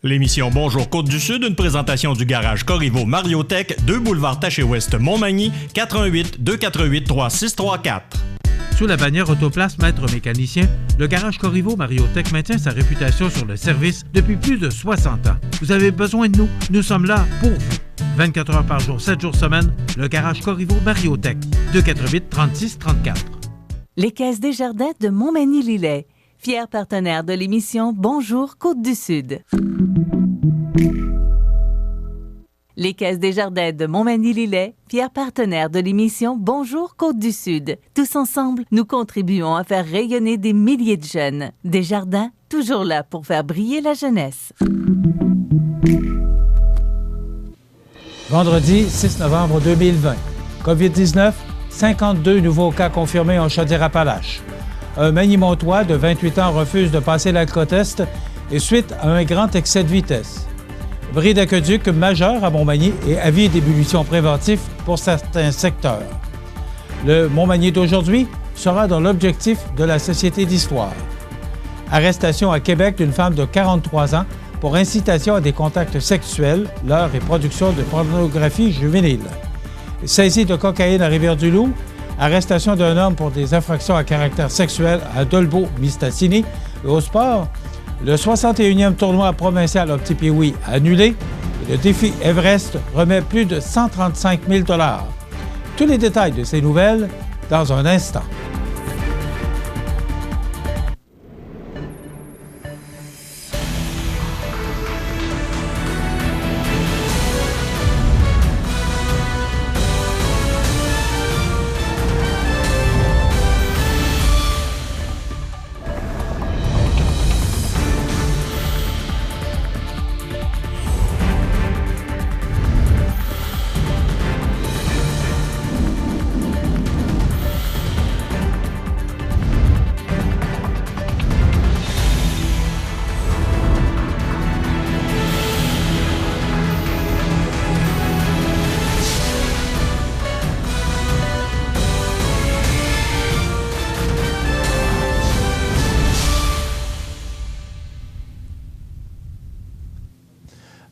L'émission Bonjour Côte-du-Sud, une présentation du garage Corriveau Mariotech, 2 boulevard Taché-Ouest, Montmagny, 418-248-3634. Sous la bannière Autoplace Maître Mécanicien, le garage Corriveau Mariotech maintient sa réputation sur le service depuis plus de 60 ans. Vous avez besoin de nous, nous sommes là pour vous. 24 heures par jour, 7 jours semaine, le garage Corriveau Mariotech, 248-3634. Les Caisses Desjardins de Montmagny-Lillet, fiers partenaires de l'émission Bonjour Côte-du-Sud. Les Caisses Desjardins de Montmagny-Lillet, fiers partenaires de l'émission Bonjour Côte-du-Sud. Tous ensemble, nous contribuons à faire rayonner des milliers de jeunes. Desjardins, toujours là pour faire briller la jeunesse. Vendredi 6 novembre 2020. COVID-19, 52 nouveaux cas confirmés en Chaudière-Appalaches. Un Magny-Montois de 28 ans refuse de passer l'alcotest et suite à un grand excès de vitesse. Bris d'aqueduc majeur à Montmagny et avis d'ébullition préventif pour certains secteurs. Le Montmagny d'aujourd'hui sera dans l'objectif de la Société d'histoire. Arrestation à Québec d'une femme de 43 ans pour incitation à des contacts sexuels, leurre et production de pornographie juvénile. Saisie de cocaïne à Rivière-du-Loup. Arrestation d'un homme pour des infractions à caractère sexuel à Dolbeau-Mistassini. Et au sport, le 61e tournoi provincial Opti-Pioui annulé. Et le défi Everest remet plus de 135 000 $. Tous les détails de ces nouvelles dans un instant.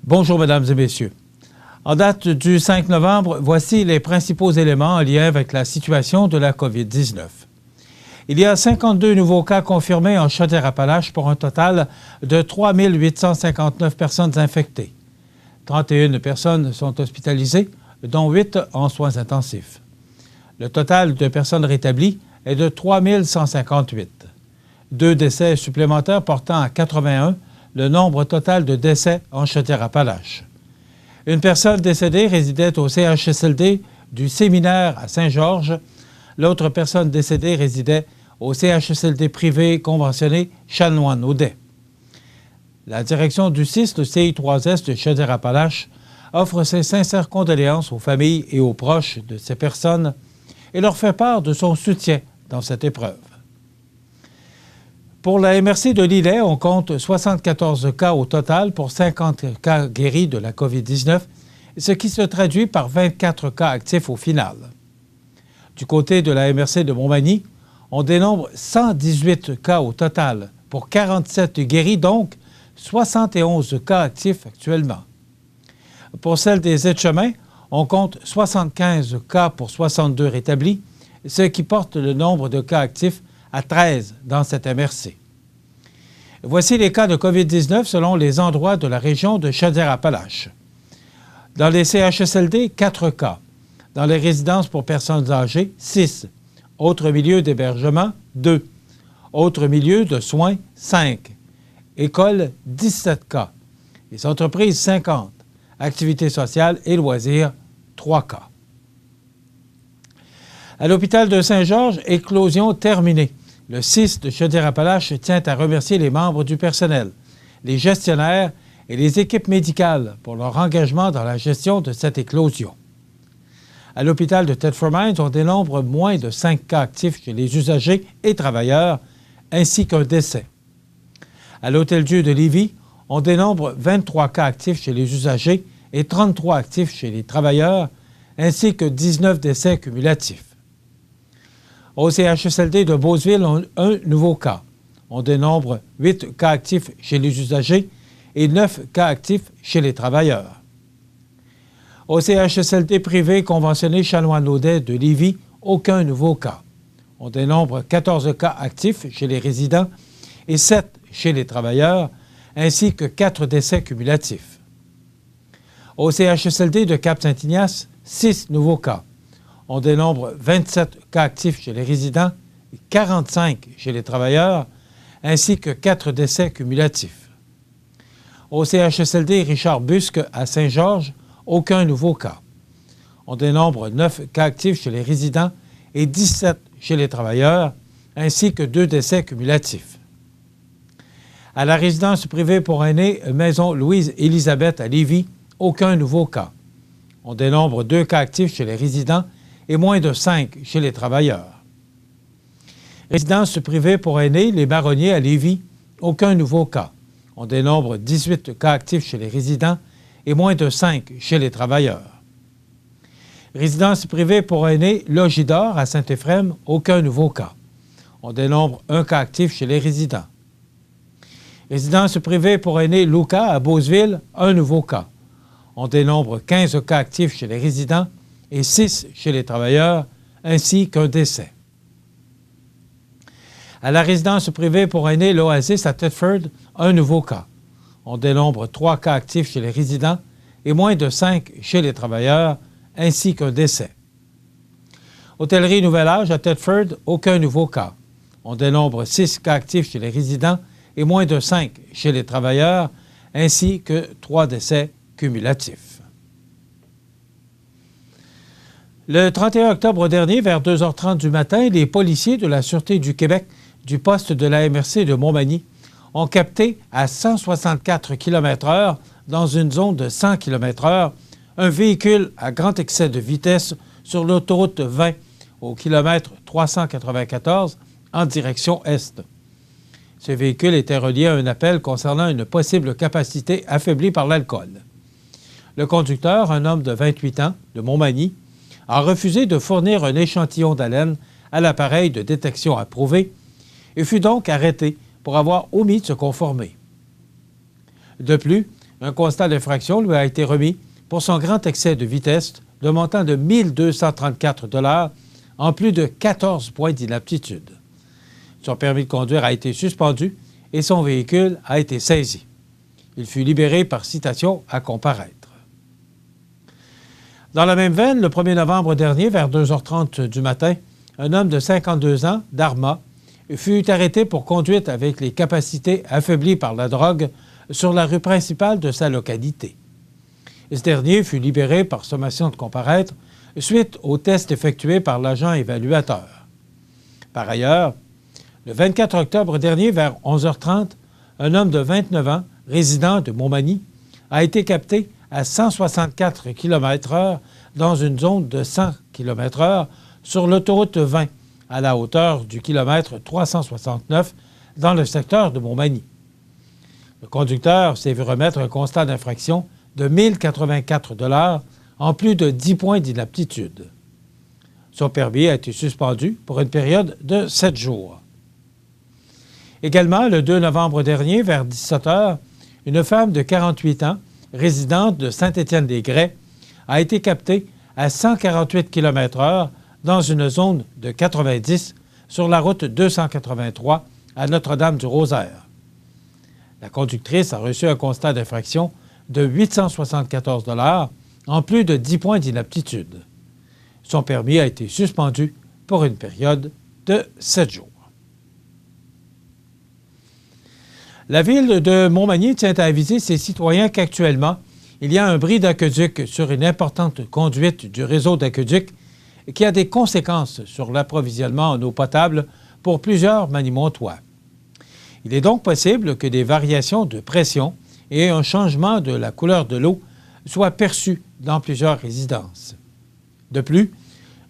Bonjour, mesdames et messieurs. En date du 5 novembre, voici les principaux éléments en lien avec la situation de la COVID-19. Il y a 52 nouveaux cas confirmés en Chaudière-Appalaches pour un total de 3 859 personnes infectées. 31 personnes sont hospitalisées, dont 8 en soins intensifs. Le total de personnes rétablies est de 3 158. 2 décès supplémentaires portant à 81 le nombre total de décès en Chaudière-Appalaches. Une personne décédée résidait au CHSLD du Séminaire à Saint-Georges. L'autre personne décédée résidait au CHSLD privé conventionné Chanoine-Audet. La direction du CIS, le CI3S de Chaudière-Appalaches, offre ses sincères condoléances aux familles et aux proches de ces personnes et leur fait part de son soutien dans cette épreuve. Pour la MRC de Lillet, on compte 74 cas au total pour 50 cas guéris de la COVID-19, ce qui se traduit par 24 cas actifs au final. Du côté de la MRC de Montmagny, on dénombre 118 cas au total pour 47 guéris, donc 71 cas actifs actuellement. Pour celle des aides-chemins, on compte 75 cas pour 62 rétablis, ce qui porte le nombre de cas actifs à 13 dans cette MRC. Voici les cas de COVID-19 selon les endroits de la région de Chaudière-Appalaches. Dans les CHSLD, 4 cas. Dans les résidences pour personnes âgées, 6. Autres milieux d'hébergement, 2. Autres milieux de soins, 5. Écoles, 17 cas. Les entreprises, 50. Activités sociales et loisirs, 3 cas. À l'hôpital de Saint-Georges, éclosion terminée. Le CIS de Chaudière-Appalaches tient à remercier les membres du personnel, les gestionnaires et les équipes médicales pour leur engagement dans la gestion de cette éclosion. À l'hôpital de Thetford Mines, on dénombre moins de 5 cas actifs chez les usagers et travailleurs, ainsi qu'un décès. À l'Hôtel-Dieu de Lévis, on dénombre 23 cas actifs chez les usagers et 33 actifs chez les travailleurs, ainsi que 19 décès cumulatifs. Au CHSLD de Beauceville, un nouveau cas. On dénombre 8 cas actifs chez les usagers et 9 cas actifs chez les travailleurs. Au CHSLD privé conventionné Chanoine-Laudet de Lévis, aucun nouveau cas. On dénombre 14 cas actifs chez les résidents et 7 chez les travailleurs, ainsi que 4 décès cumulatifs. Au CHSLD de Cap-Saint-Ignace, 6 nouveaux cas. On dénombre 27 cas actifs chez les résidents et 45 chez les travailleurs, ainsi que 4 décès cumulatifs. Au CHSLD Richard Busque à Saint-Georges, aucun nouveau cas. On dénombre 9 cas actifs chez les résidents et 17 chez les travailleurs, ainsi que 2 décès cumulatifs. À la résidence privée pour aînés Maison Louise-Élisabeth à Lévis, aucun nouveau cas. On dénombre 2 cas actifs chez les résidents et moins de 5 chez les travailleurs. Résidence privée pour aînés Les Baronniers à Lévis, aucun nouveau cas. On dénombre 18 cas actifs chez les résidents et moins de 5 chez les travailleurs. Résidence privée pour aînés Logidor à Saint-Éphrem, aucun nouveau cas. On dénombre 1 cas actif chez les résidents. Résidence privée pour aînés Luca à Beauceville, 1 nouveau cas. On dénombre 15 cas actifs chez les résidents et 6 chez les travailleurs, ainsi qu'un décès. À la résidence privée pour aînés l'Oasis à Thetford, 1 nouveau cas. On dénombre 3 cas actifs chez les résidents et moins de 5 chez les travailleurs, ainsi qu'un décès. Hôtellerie Nouvel Âge à Thetford, aucun nouveau cas. On dénombre 6 cas actifs chez les résidents et moins de 5 chez les travailleurs, ainsi que 3 décès cumulatifs. Le 31 octobre dernier, vers 2h30 du matin, les policiers de la Sûreté du Québec du poste de la MRC de Montmagny ont capté à 164 km/h dans une zone de 100 km/h un véhicule à grand excès de vitesse sur l'autoroute 20 au kilomètre 394 en direction est. Ce véhicule était relié à un appel concernant une possible capacité affaiblie par l'alcool. Le conducteur, un homme de 28 ans, de Montmagny, a refusé de fournir un échantillon d'haleine à l'appareil de détection approuvé et fut donc arrêté pour avoir omis de se conformer. De plus, un constat d'infraction lui a été remis pour son grand excès de vitesse d'un montant de 1 234 $ en plus de 14 points d'inaptitude. Son permis de conduire a été suspendu et son véhicule a été saisi. Il fut libéré par citation à comparaître. Dans la même veine, le 1er novembre dernier, vers 2h30 du matin, un homme de 52 ans, d'Arma, fut arrêté pour conduite avec les capacités affaiblies par la drogue sur la rue principale de sa localité. Ce dernier fut libéré par sommation de comparaître suite au test effectué par l'agent évaluateur. Par ailleurs, le 24 octobre dernier, vers 11h30, un homme de 29 ans, résident de Montmagny, a été capté à 164 km/h dans une zone de 100 km/h sur l'autoroute 20 à la hauteur du kilomètre 369 dans le secteur de Montmagny. Le conducteur s'est vu remettre un constat d'infraction de 1 084 $ en plus de 10 points d'inaptitude. Son permis a été suspendu pour une période de 7 jours. Également, le 2 novembre dernier, vers 17h, une femme de 48 ans, résidente de Saint-Étienne-des-Grès, a été captée à 148 km/h dans une zone de 90 sur la route 283 à Notre-Dame-du-Rosaire. La conductrice a reçu un constat d'infraction de 874 $ en plus de 10 points d'inaptitude. Son permis a été suspendu pour une période de 7 jours. La ville de Montmagny tient à aviser ses citoyens qu'actuellement, il y a un bris d'aqueduc sur une importante conduite du réseau d'aqueduc qui a des conséquences sur l'approvisionnement en eau potable pour plusieurs manimontois. Il est donc possible que des variations de pression et un changement de la couleur de l'eau soient perçus dans plusieurs résidences. De plus,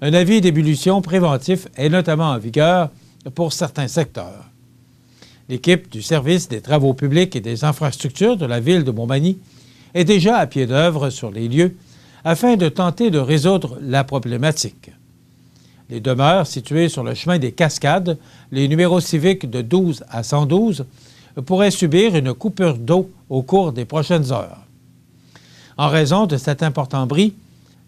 un avis d'ébullition préventif est notamment en vigueur pour certains secteurs. L'équipe du service des travaux publics et des infrastructures de la ville de Montmagny est déjà à pied d'œuvre sur les lieux afin de tenter de résoudre la problématique. Les demeures situées sur le chemin des Cascades, les numéros civiques de 12 à 112, pourrait subir une coupure d'eau au cours des prochaines heures. En raison de cet important bris,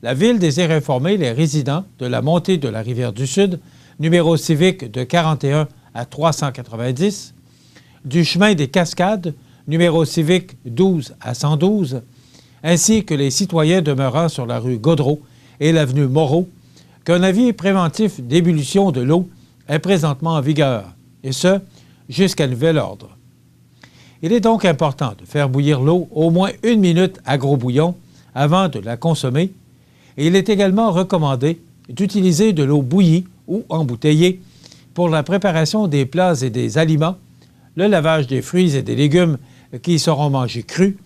la Ville désire informer les résidents de la montée de la rivière du Sud, numéro civique de 41 à 390, du chemin des Cascades, numéro civique 12 à 112, ainsi que les citoyens demeurant sur la rue Gaudreau et l'avenue Moreau, qu'un avis préventif d'ébullition de l'eau est présentement en vigueur, et ce, jusqu'à nouvel ordre. Il est donc important de faire bouillir l'eau au moins 1 minute à gros bouillon avant de la consommer, et il est également recommandé d'utiliser de l'eau bouillie ou embouteillée pour la préparation des plats et des aliments, le lavage des fruits et des légumes qui seront mangés crus,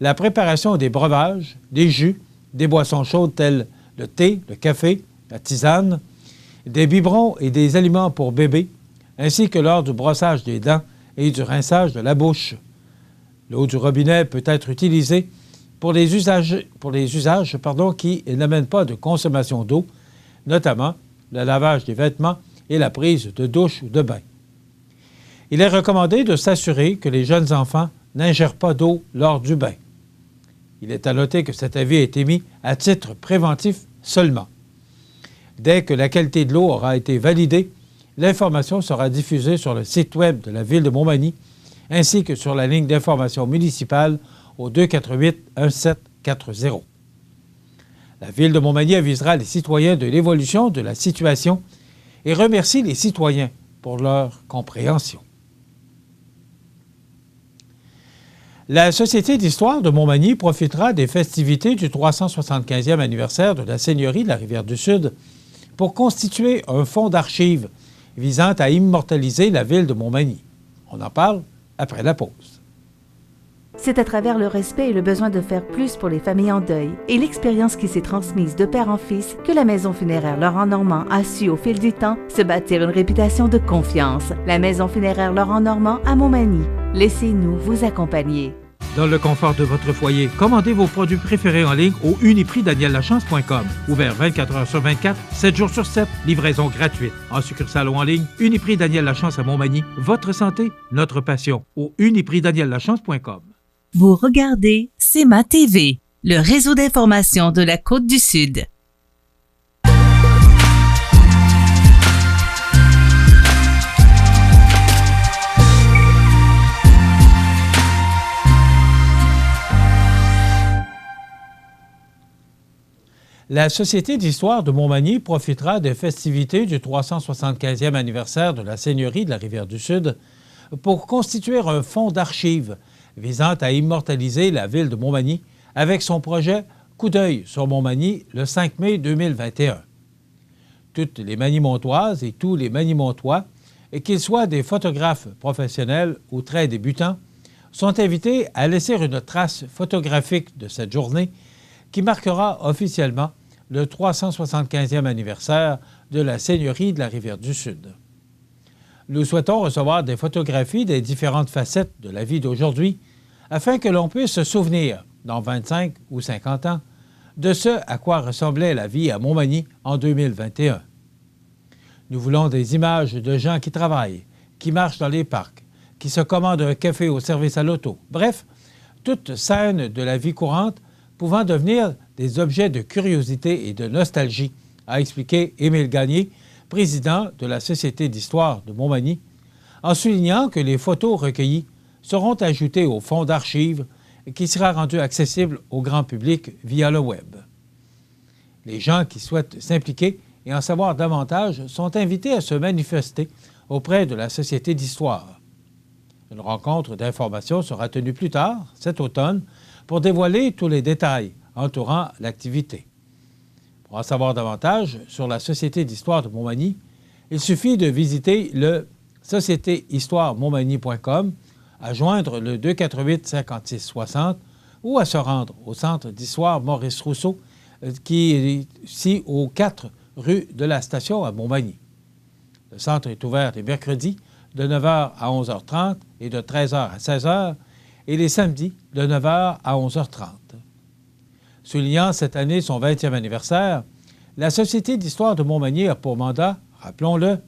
la préparation des breuvages, des jus, des boissons chaudes telles le thé, le café, la tisane, des biberons et des aliments pour bébés, ainsi que lors du brossage des dents et du rinçage de la bouche. L'eau du robinet peut être utilisée pour les usages qui n'amènent pas de consommation d'eau, notamment le lavage des vêtements et la prise de douche ou de bain. Il est recommandé de s'assurer que les jeunes enfants n'ingèrent pas d'eau lors du bain. Il est à noter que cet avis est émis à titre préventif seulement. Dès que la qualité de l'eau aura été validée, l'information sera diffusée sur le site web de la Ville de Montmagny ainsi que sur la ligne d'information municipale au 248-1740. La Ville de Montmagny avisera les citoyens de l'évolution de la situation et remercie les citoyens pour leur compréhension. La Société d'histoire de Montmagny profitera des festivités du 375e anniversaire de la Seigneurie de la Rivière-du-Sud pour constituer un fonds d'archives visant à immortaliser la ville de Montmagny. On en parle après la pause. C'est à travers le respect et le besoin de faire plus pour les familles en deuil et l'expérience qui s'est transmise de père en fils que la Maison funéraire Laurent Normand a su au fil du temps se bâtir une réputation de confiance. La Maison funéraire Laurent Normand à Montmagny. Laissez-nous vous accompagner. Dans le confort de votre foyer, commandez vos produits préférés en ligne au uniprixdaniellachance.com. Ouvert 24 heures sur 24, 7 jours sur 7, livraison gratuite. En succursale ou en ligne, Uniprix Daniel Lachance à Montmagny. Votre santé, notre passion. Au uniprixdaniellachance.com. Vous regardez CEMA TV, le réseau d'information de la Côte-du-Sud. La Société d'histoire de Montmagny profitera des festivités du 375e anniversaire de la Seigneurie de la Rivière-du-Sud pour constituer un fonds d'archives visant à immortaliser la ville de Montmagny avec son projet Coup d'œil sur Montmagny le 5 mai 2021. Toutes les Magny-Montoises et tous les Magny-Montois, et qu'ils soient des photographes professionnels ou très débutants, sont invités à laisser une trace photographique de cette journée qui marquera officiellement le 375e anniversaire de la Seigneurie de la Rivière-du-Sud. Nous souhaitons recevoir des photographies des différentes facettes de la vie d'aujourd'hui afin que l'on puisse se souvenir, dans 25 ou 50 ans, de ce à quoi ressemblait la vie à Montmagny en 2021. Nous voulons des images de gens qui travaillent, qui marchent dans les parcs, qui se commandent un café au service à l'auto. Bref, toute scène de la vie courante pouvant devenir des objets de curiosité et de nostalgie, a expliqué Émile Gagné, président de la Société d'histoire de Montmagny, en soulignant que les photos recueillies seront ajoutées au fonds d'archives qui sera rendu accessible au grand public via le web. Les gens qui souhaitent s'impliquer et en savoir davantage sont invités à se manifester auprès de la Société d'histoire. Une rencontre d'information sera tenue plus tard, cet automne, pour dévoiler tous les détails entourant l'activité. Pour en savoir davantage sur la Société d'histoire de Montmagny, il suffit de visiter le sociétéhistoiremontmagny.com, à joindre le 248-5660 ou à se rendre au Centre d'histoire Maurice Rousseau, qui est ici aux 4 rue de la Station à Montmagny. Le centre est ouvert les mercredis de 9h à 11h30 et de 13h à 16h, et les samedis de 9h à 11h30. Soulignant cette année son 20e anniversaire, la Société d'histoire de Montmagny a pour mandat, rappelons-le,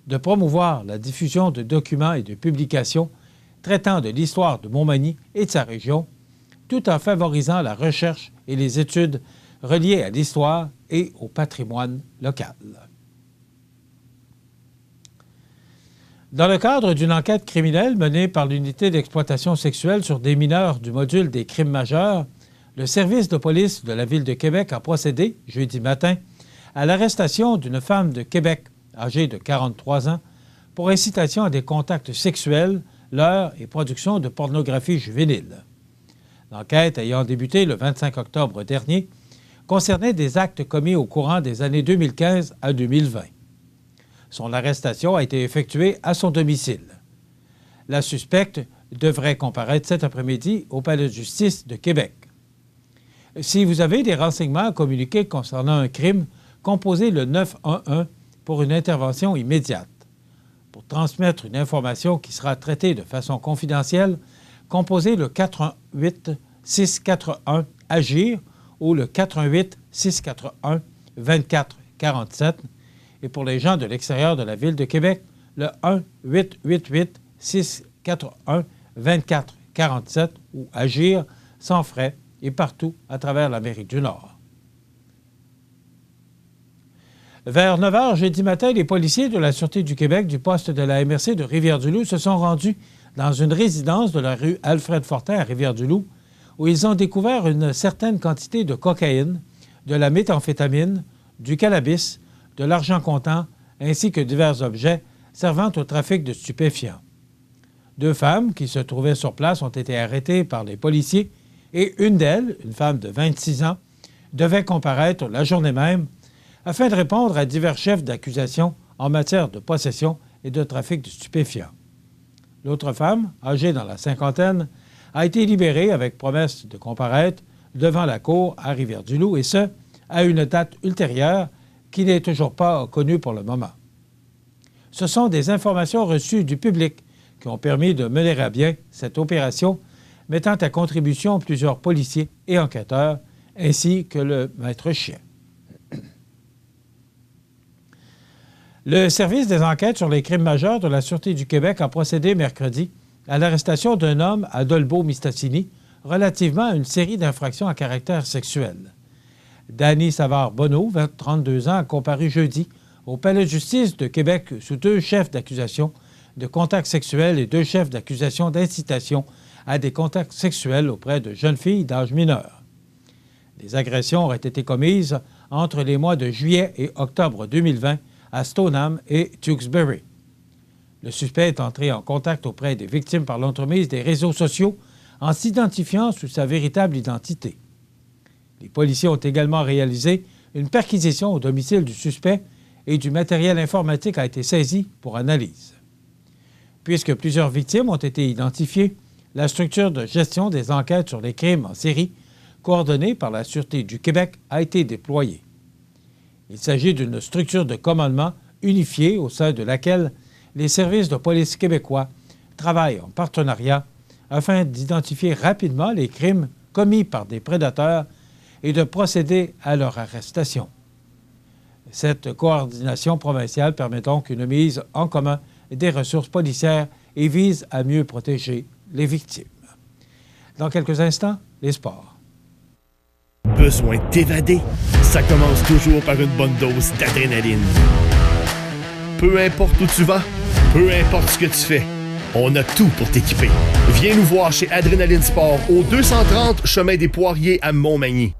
de promouvoir la diffusion de documents et de publications traitant de l'histoire de Montmagny et de sa région, tout en favorisant la recherche et les études reliées à l'histoire et au patrimoine local. Dans le cadre d'une enquête criminelle menée par l'unité d'exploitation sexuelle sur des mineurs du module des crimes majeurs, le service de police de la Ville de Québec a procédé, jeudi matin, à l'arrestation d'une femme de Québec âgée de 43 ans pour incitation à des contacts sexuels, leurre et production de pornographie juvénile. L'enquête ayant débuté le 25 octobre dernier concernait des actes commis au courant des années 2015 à 2020. Son arrestation a été effectuée à son domicile. La suspecte devrait comparaître cet après-midi au Palais de justice de Québec. Si vous avez des renseignements à communiquer concernant un crime, composez le 911 pour une intervention immédiate. Pour transmettre une information qui sera traitée de façon confidentielle, composez le 418-641-AGIR ou le 418-641-2447. Et pour les gens de l'extérieur de la Ville de Québec, le 1-888-641-2447 ou AGIR sans frais et partout à travers l'Amérique du Nord. Vers 9 h jeudi matin, les policiers de la Sûreté du Québec du poste de la MRC de Rivière-du-Loup se sont rendus dans une résidence de la rue Alfred-Fortin à Rivière-du-Loup où ils ont découvert une certaine quantité de cocaïne, de la méthamphétamine, du cannabis, de l'argent comptant ainsi que divers objets servant au trafic de stupéfiants. 2 femmes qui se trouvaient sur place ont été arrêtées par les policiers et une d'elles, une femme de 26 ans, devait comparaître la journée même afin de répondre à divers chefs d'accusation en matière de possession et de trafic de stupéfiants. L'autre femme, âgée dans la cinquantaine, a été libérée avec promesse de comparaître devant la cour à Rivière-du-Loup, et ce, à une date ultérieure qui n'est toujours pas connue pour le moment. Ce sont des informations reçues du public qui ont permis de mener à bien cette opération, mettant à contribution plusieurs policiers et enquêteurs, ainsi que le maître chien. Le service des enquêtes sur les crimes majeurs de la Sûreté du Québec a procédé mercredi à l'arrestation d'un homme à Dolbeau-Mistassini relativement à une série d'infractions à caractère sexuel. Danny Savard-Bonneau, 32 ans, a comparu jeudi au Palais de justice de Québec sous 2 chefs d'accusation de contacts sexuels et 2 chefs d'accusation d'incitation à des contacts sexuels auprès de jeunes filles d'âge mineur. Les agressions auraient été commises entre les mois de juillet et octobre 2020 à Stoneham et Tewksbury. Le suspect est entré en contact auprès des victimes par l'entremise des réseaux sociaux en s'identifiant sous sa véritable identité. Les policiers ont également réalisé une perquisition au domicile du suspect et du matériel informatique a été saisi pour analyse. Puisque plusieurs victimes ont été identifiées, la structure de gestion des enquêtes sur les crimes en série, coordonnée par la Sûreté du Québec, a été déployée. Il s'agit d'une structure de commandement unifiée au sein de laquelle les services de police québécois travaillent en partenariat afin d'identifier rapidement les crimes commis par des prédateurs et de procéder à leur arrestation. Cette coordination provinciale permet donc une mise en commun des ressources policières et vise à mieux protéger les victimes. Dans quelques instants, les sports. Besoin de t'évader? Ça commence toujours par une bonne dose d'adrénaline. Peu importe où tu vas, peu importe ce que tu fais, on a tout pour t'équiper. Viens nous voir chez Adrénaline Sport au 230 chemin des Poiriers à Montmagny.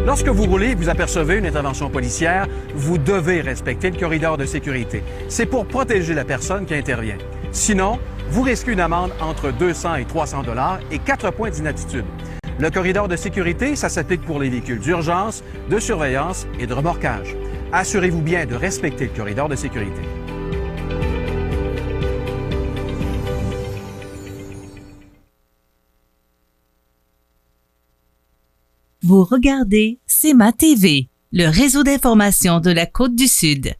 Lorsque vous roulez et vous apercevez une intervention policière, vous devez respecter le corridor de sécurité. C'est pour protéger la personne qui intervient. Sinon, vous risquez une amende entre 200 et 300 $ et 4 points d'inaptitude. Le corridor de sécurité, ça s'applique pour les véhicules d'urgence, de surveillance et de remorquage. Assurez-vous bien de respecter le corridor de sécurité. Vous regardez CEMA TV, le réseau d'information de la Côte-du-Sud.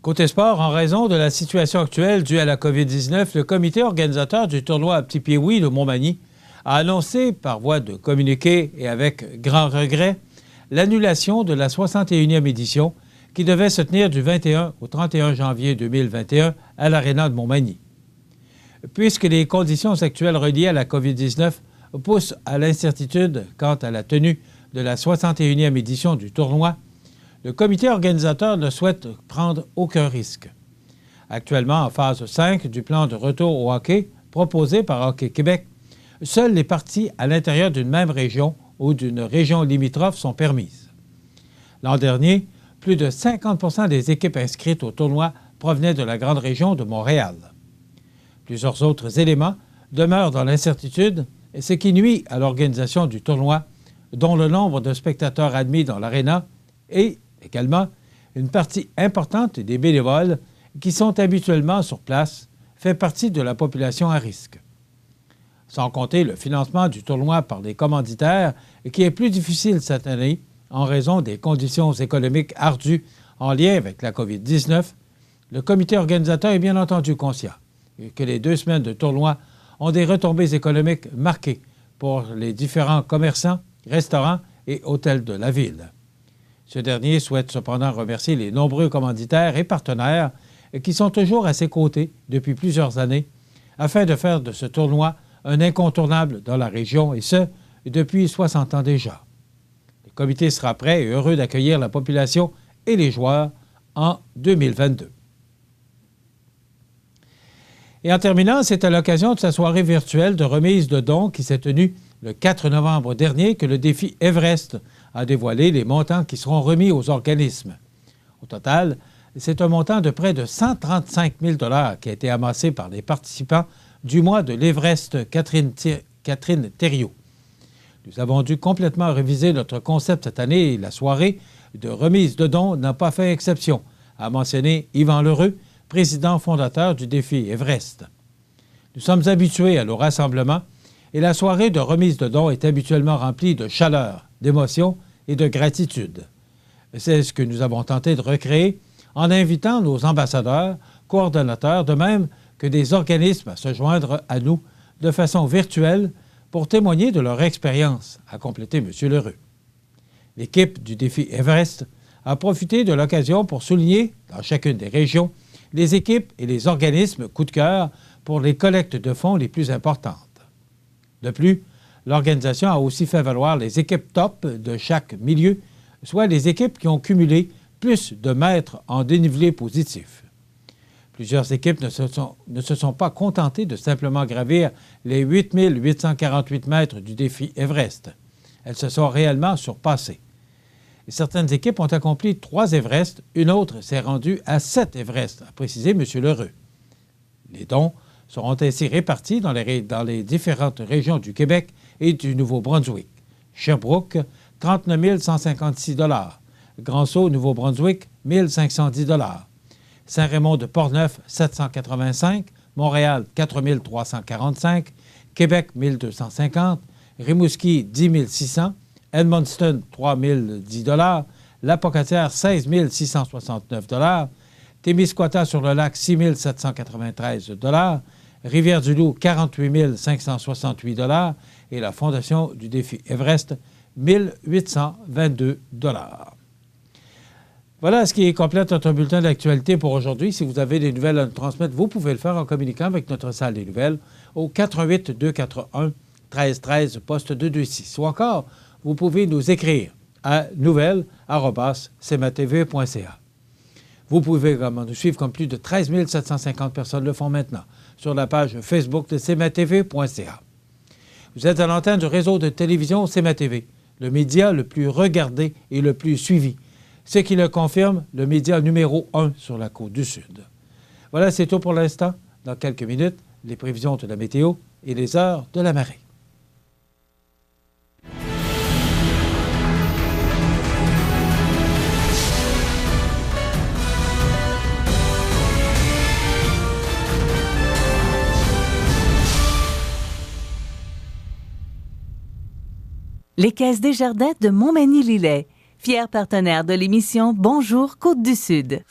Côté sport, en raison de la situation actuelle due à la COVID-19, le comité organisateur du tournoi à Petit Pee-Wee de Montmagny a annoncé par voie de communiqué et avec grand regret l'annulation de la 61e édition qui devait se tenir du 21 au 31 janvier 2021 à l'Aréna de Montmagny. Puisque les conditions actuelles reliées à la COVID-19 poussent à l'incertitude quant à la tenue de la 61e édition du tournoi, le comité organisateur ne souhaite prendre aucun risque. Actuellement en phase 5 du plan de retour au hockey proposé par Hockey Québec, seules les parties à l'intérieur d'une même région ou d'une région limitrophe sont permises. L'an dernier, plus de 50% des équipes inscrites au tournoi provenaient de la grande région de Montréal. Plusieurs autres éléments demeurent dans l'incertitude, ce qui nuit à l'organisation du tournoi, dont le nombre de spectateurs admis dans l'aréna et également une partie importante des bénévoles qui sont habituellement sur place fait partie de la population à risque. Sans compter le financement du tournoi par les commanditaires qui est plus difficile cette année en raison des conditions économiques ardues en lien avec la COVID-19, le comité organisateur est bien entendu conscient que les 2 semaines de tournoi ont des retombées économiques marquées pour les différents commerçants, restaurants et hôtels de la ville. Ce dernier souhaite cependant remercier les nombreux commanditaires et partenaires qui sont toujours à ses côtés depuis plusieurs années afin de faire de ce tournoi un incontournable dans la région, et ce, depuis 60 ans déjà. Le comité sera prêt et heureux d'accueillir la population et les joueurs en 2022. Et en terminant, c'est à l'occasion de sa soirée virtuelle de remise de dons qui s'est tenue le 4 novembre dernier que le défi Everest a dévoilé les montants qui seront remis aux organismes. Au total, c'est un montant de près de 135 000 $ qui a été amassé par les participants du mois de l'Everest Catherine Thériault. Nous avons dû complètement réviser notre concept cette année et la soirée de remise de dons n'a pas fait exception, a mentionné Yvan Lheureux, président fondateur du défi Everest. Nous sommes habitués à nos rassemblements et la soirée de remise de dons est habituellement remplie de chaleur, d'émotion et de gratitude. C'est ce que nous avons tenté de recréer en invitant nos ambassadeurs, coordonnateurs, de même que des organismes à se joindre à nous de façon virtuelle pour témoigner de leur expérience, a complété M. Lheureux. L'équipe du défi Everest a profité de l'occasion pour souligner, dans chacune des régions, les équipes et les organismes coup de cœur pour les collectes de fonds les plus importantes. De plus, l'organisation a aussi fait valoir les équipes top de chaque milieu, soit les équipes qui ont cumulé plus de mètres en dénivelé positif. Plusieurs équipes ne se sont pas contentées de simplement gravir les 8 848 mètres du défi Everest. Elles se sont réellement surpassées. Et certaines équipes ont accompli 3 Everest, une autre s'est rendue à 7 Everest, a précisé M. Lheureux. Les dons seront ainsi répartis dans les différentes régions du Québec et du Nouveau-Brunswick. Sherbrooke, 39 156 $. Grand-Sault, Nouveau-Brunswick, 1 510 $. Saint-Raymond-de-Portneuf, 785, Montréal, 4 345, Québec, 1 250, Rimouski, 10 600, Edmundston, 3 010 $, La-Pocatière, 16 669 $, Témiscouata-sur-le-Lac, 6 793 $, Rivière-du-Loup, 48 568 $ et la Fondation du défi Everest, 1 822 $. Voilà ce qui complète notre bulletin d'actualité pour aujourd'hui. Si vous avez des nouvelles à nous transmettre, vous pouvez le faire en communiquant avec notre salle des nouvelles au 88 241 1313 poste 226. Ou encore, vous pouvez nous écrire à nouvelles@cmatv.ca. Vous pouvez également nous suivre comme plus de 13 750 personnes le font maintenant sur la page Facebook de cmatv.ca. Vous êtes à l'antenne du réseau de télévision CMA-TV, le média le plus regardé et le plus suivi. Ce qui le confirme, le média numéro 1 sur la Côte-du-Sud. Voilà, c'est tout pour l'instant. Dans quelques minutes, les prévisions de la météo et les heures de la marée. Les Caisses Desjardins de Montmagny-Lillet, fier partenaire de l'émission Bonjour Côte-du-Sud.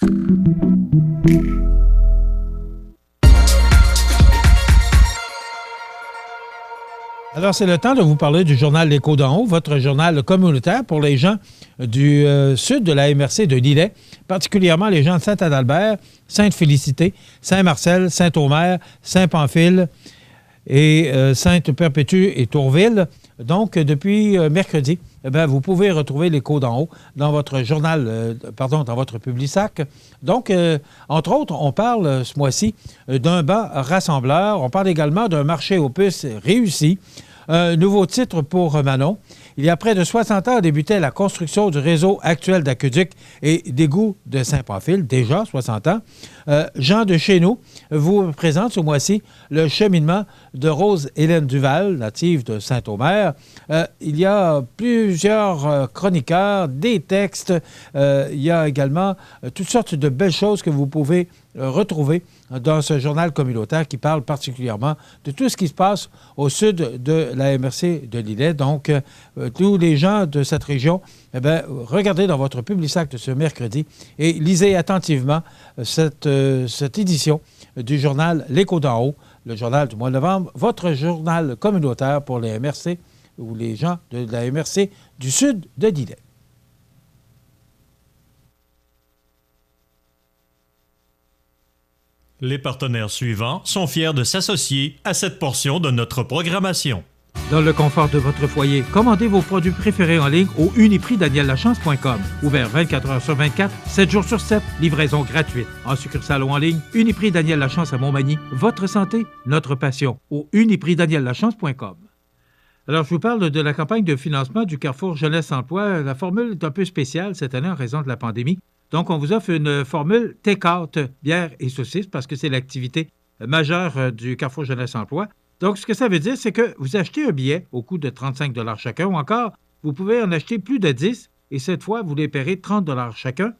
Alors, c'est le temps de vous parler du journal L'Écho d'en haut, votre journal communautaire pour les gens du sud de la MRC de Lillet, particulièrement les gens de Saint-Adalbert, Sainte-Félicité, Saint-Marcel, Saint-Omer, Saint-Pamphile et Sainte-Perpétue et Tourville. Donc, depuis mercredi, vous pouvez retrouver l'Écho d'en haut dans votre journal, dans votre Publisac. Donc, entre autres, on parle ce mois-ci d'un banc rassembleur. On parle également d'un marché aux puces réussi. Un nouveau titre pour Manon. Il y a près de 60 ans, débutait la construction du réseau actuel d'aqueduc et d'égouts de Saint-Pamphile, déjà 60 ans. Jean de chez nous vous présente ce mois-ci le cheminement de Rose-Hélène Duval, native de Saint-Omer. Il y a plusieurs chroniqueurs, des textes. Il y a également toutes sortes de belles choses que vous pouvez retrouver dans ce journal communautaire qui parle particulièrement de tout ce qui se passe au sud de la MRC de Lillet. Donc, tous les gens de cette région, regardez dans votre Publisac de ce mercredi et lisez attentivement cette édition du journal L'Écho d'en haut, le journal du mois de novembre, votre journal communautaire pour les MRC ou les gens de la MRC du sud de Lillet. Les partenaires suivants sont fiers de s'associer à cette portion de notre programmation. Dans le confort de votre foyer, commandez vos produits préférés en ligne au uniprixdaniellachance.com. Ouvert 24 heures sur 24, 7 jours sur 7, livraison gratuite. En succursale ou en ligne, Uniprix Daniel Lachance à Montmagny. Votre santé, notre passion. Au uniprixdaniellachance.com. Alors, je vous parle de la campagne de financement du Carrefour Jeunesse Emploi. La formule est un peu spéciale cette année en raison de la pandémie. Donc, on vous offre une formule take-out, bière et saucisses, parce que c'est l'activité majeure du Carrefour Jeunesse Emploi. Donc, ce que ça veut dire, c'est que vous achetez un billet au coût de 35 $ chacun, ou encore, vous pouvez en acheter plus de 10, et cette fois, vous les paierez 30 $ chacun.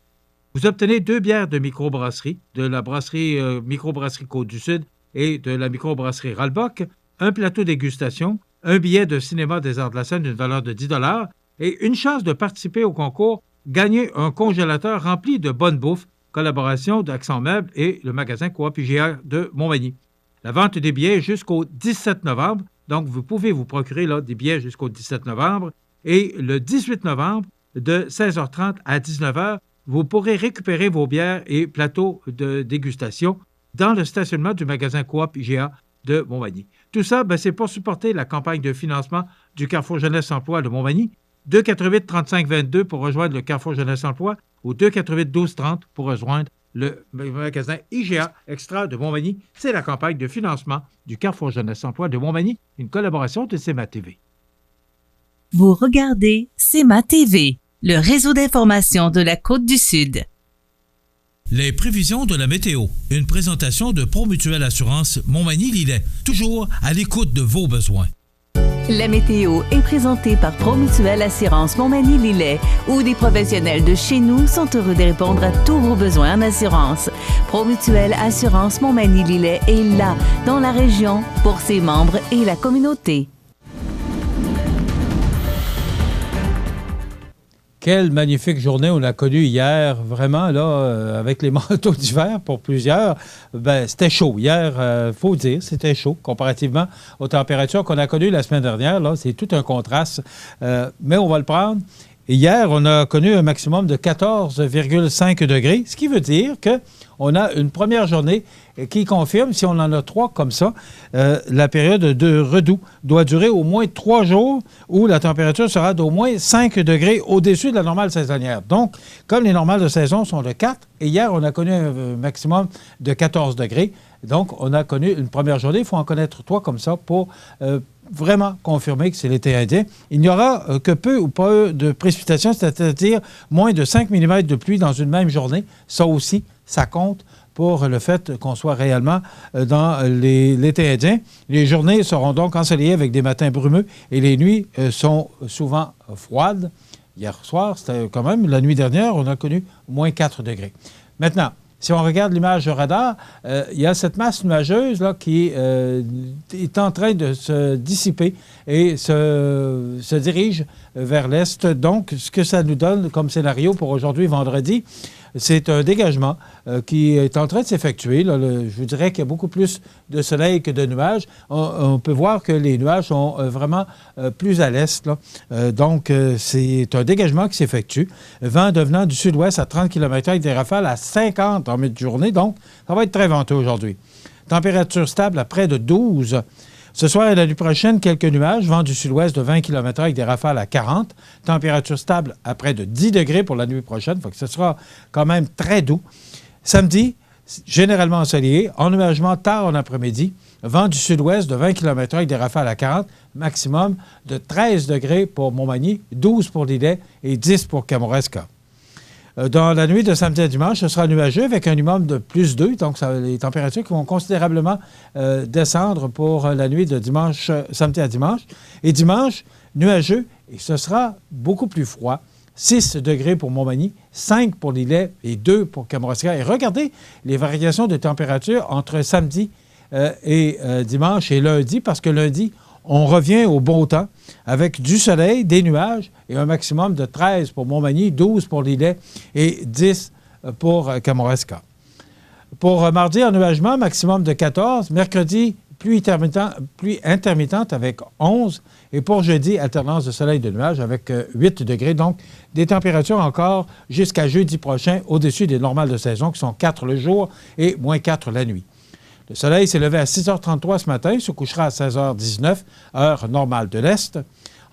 Vous obtenez 2 bières de microbrasserie, de la brasserie Microbrasserie Côte-du-Sud et de la microbrasserie Ralbock, un plateau dégustation, un billet de cinéma des Arts de la Seine d'une valeur de 10 $ et une chance de participer au concours. Gagnez un congélateur rempli de bonne bouffe, collaboration d'Accent Meubles et le magasin Coop IGA de Montmagny. La vente des billets est jusqu'au 17 novembre, donc vous pouvez vous procurer des billets jusqu'au 17 novembre. Et le 18 novembre, de 16h30 à 19h, vous pourrez récupérer vos bières et plateaux de dégustation dans le stationnement du magasin Coop IGA de Montmagny. Tout ça, c'est pour supporter la campagne de financement du Carrefour Jeunesse Emploi de Montmagny. 248-3522 pour rejoindre le Carrefour Jeunesse Emploi ou 248-1230 pour rejoindre le magasin IGA Extra de Montmagny. C'est la campagne de financement du Carrefour Jeunesse Emploi de Montmagny, une collaboration de CEMA TV. Vous regardez CEMA TV, le réseau d'information de la Côte-du-Sud. Les prévisions de la météo. Une présentation de Promutuelle Assurance Montmagny-Lillet. Toujours à l'écoute de vos besoins. La météo est présentée par Promutuelle Assurance Montmagny-Lillet, où des professionnels de chez nous sont heureux de répondre à tous vos besoins en assurance. Promutuelle Assurance Montmagny-Lillet est là, dans la région, pour ses membres et la communauté. Quelle magnifique journée on a connue hier, vraiment, là, avec les manteaux d'hiver pour plusieurs. C'était chaud hier, faut dire, c'était chaud comparativement aux températures qu'on a connues la semaine dernière. Là, c'est tout un contraste, mais on va le prendre. Et hier, on a connu un maximum de 14,5 degrés, ce qui veut dire qu'on a une première journée qui confirme, si on en a 3 comme ça, la période de redoux doit durer au moins 3 jours où la température sera d'au moins 5 degrés au-dessus de la normale saisonnière. Donc, comme les normales de saison sont de 4, et hier, on a connu un maximum de 14 degrés. Donc, on a connu une première journée. Il faut en connaître 3 comme ça pour vraiment confirmer que c'est l'été indien. Il n'y aura que peu ou pas de précipitations, c'est-à-dire moins de 5 mm de pluie dans une même journée. Ça aussi, ça compte pour le fait qu'on soit réellement dans l'été indien. Les journées seront donc ensoleillées avec des matins brumeux et les nuits sont souvent froides. Hier soir, c'était quand même, la nuit dernière, on a connu moins 4 degrés. Maintenant, si on regarde l'image radar, il y a cette masse nuageuse là, qui est en train de se dissiper et se dirige vers l'est. Donc, ce que ça nous donne comme scénario pour aujourd'hui, vendredi, c'est un dégagement qui est en train de s'effectuer. Là, je vous dirais qu'il y a beaucoup plus de soleil que de nuages. On peut voir que les nuages sont vraiment plus à l'est. Donc, c'est un dégagement qui s'effectue. Vent devenant du sud-ouest à 30 km/h avec des rafales à 50 en mi-journée. Donc, ça va être très venteux aujourd'hui. Température stable à près de 12. Ce soir et la nuit prochaine, quelques nuages, vent du sud-ouest de 20 km/h avec des rafales à 40. Température stable à près de 10 degrés pour la nuit prochaine. Fait que ce sera quand même très doux. Samedi, généralement ensoleillé, ennuagement tard en après-midi. Vent du sud-ouest de 20 km/h avec des rafales à 40. Maximum de 13 degrés pour Montmagny, 12 pour Lillet et 10 pour Kamouraska. Dans la nuit de samedi à dimanche, ce sera nuageux avec un minimum de plus 2. Donc, les températures qui vont considérablement descendre pour la nuit de samedi à dimanche. Et dimanche, nuageux, et ce sera beaucoup plus froid. 6 degrés pour Montmagny, 5 pour Lillet et 2 pour Kamouraska. Et regardez les variations de température entre samedi et dimanche et lundi, parce que lundi, on revient au beau temps avec du soleil, des nuages et un maximum de 13 pour Montmagny, 12 pour Lillet et 10 pour Kamouraska. Pour mardi, ennuagement, maximum de 14. Mercredi, pluie intermittente avec 11. Et pour jeudi, alternance de soleil et de nuages avec 8 degrés. Donc, des températures encore jusqu'à jeudi prochain au-dessus des normales de saison qui sont 4 le jour et moins 4 la nuit. Le soleil s'est levé à 6h33 ce matin, se couchera à 16h19, heure normale de l'Est.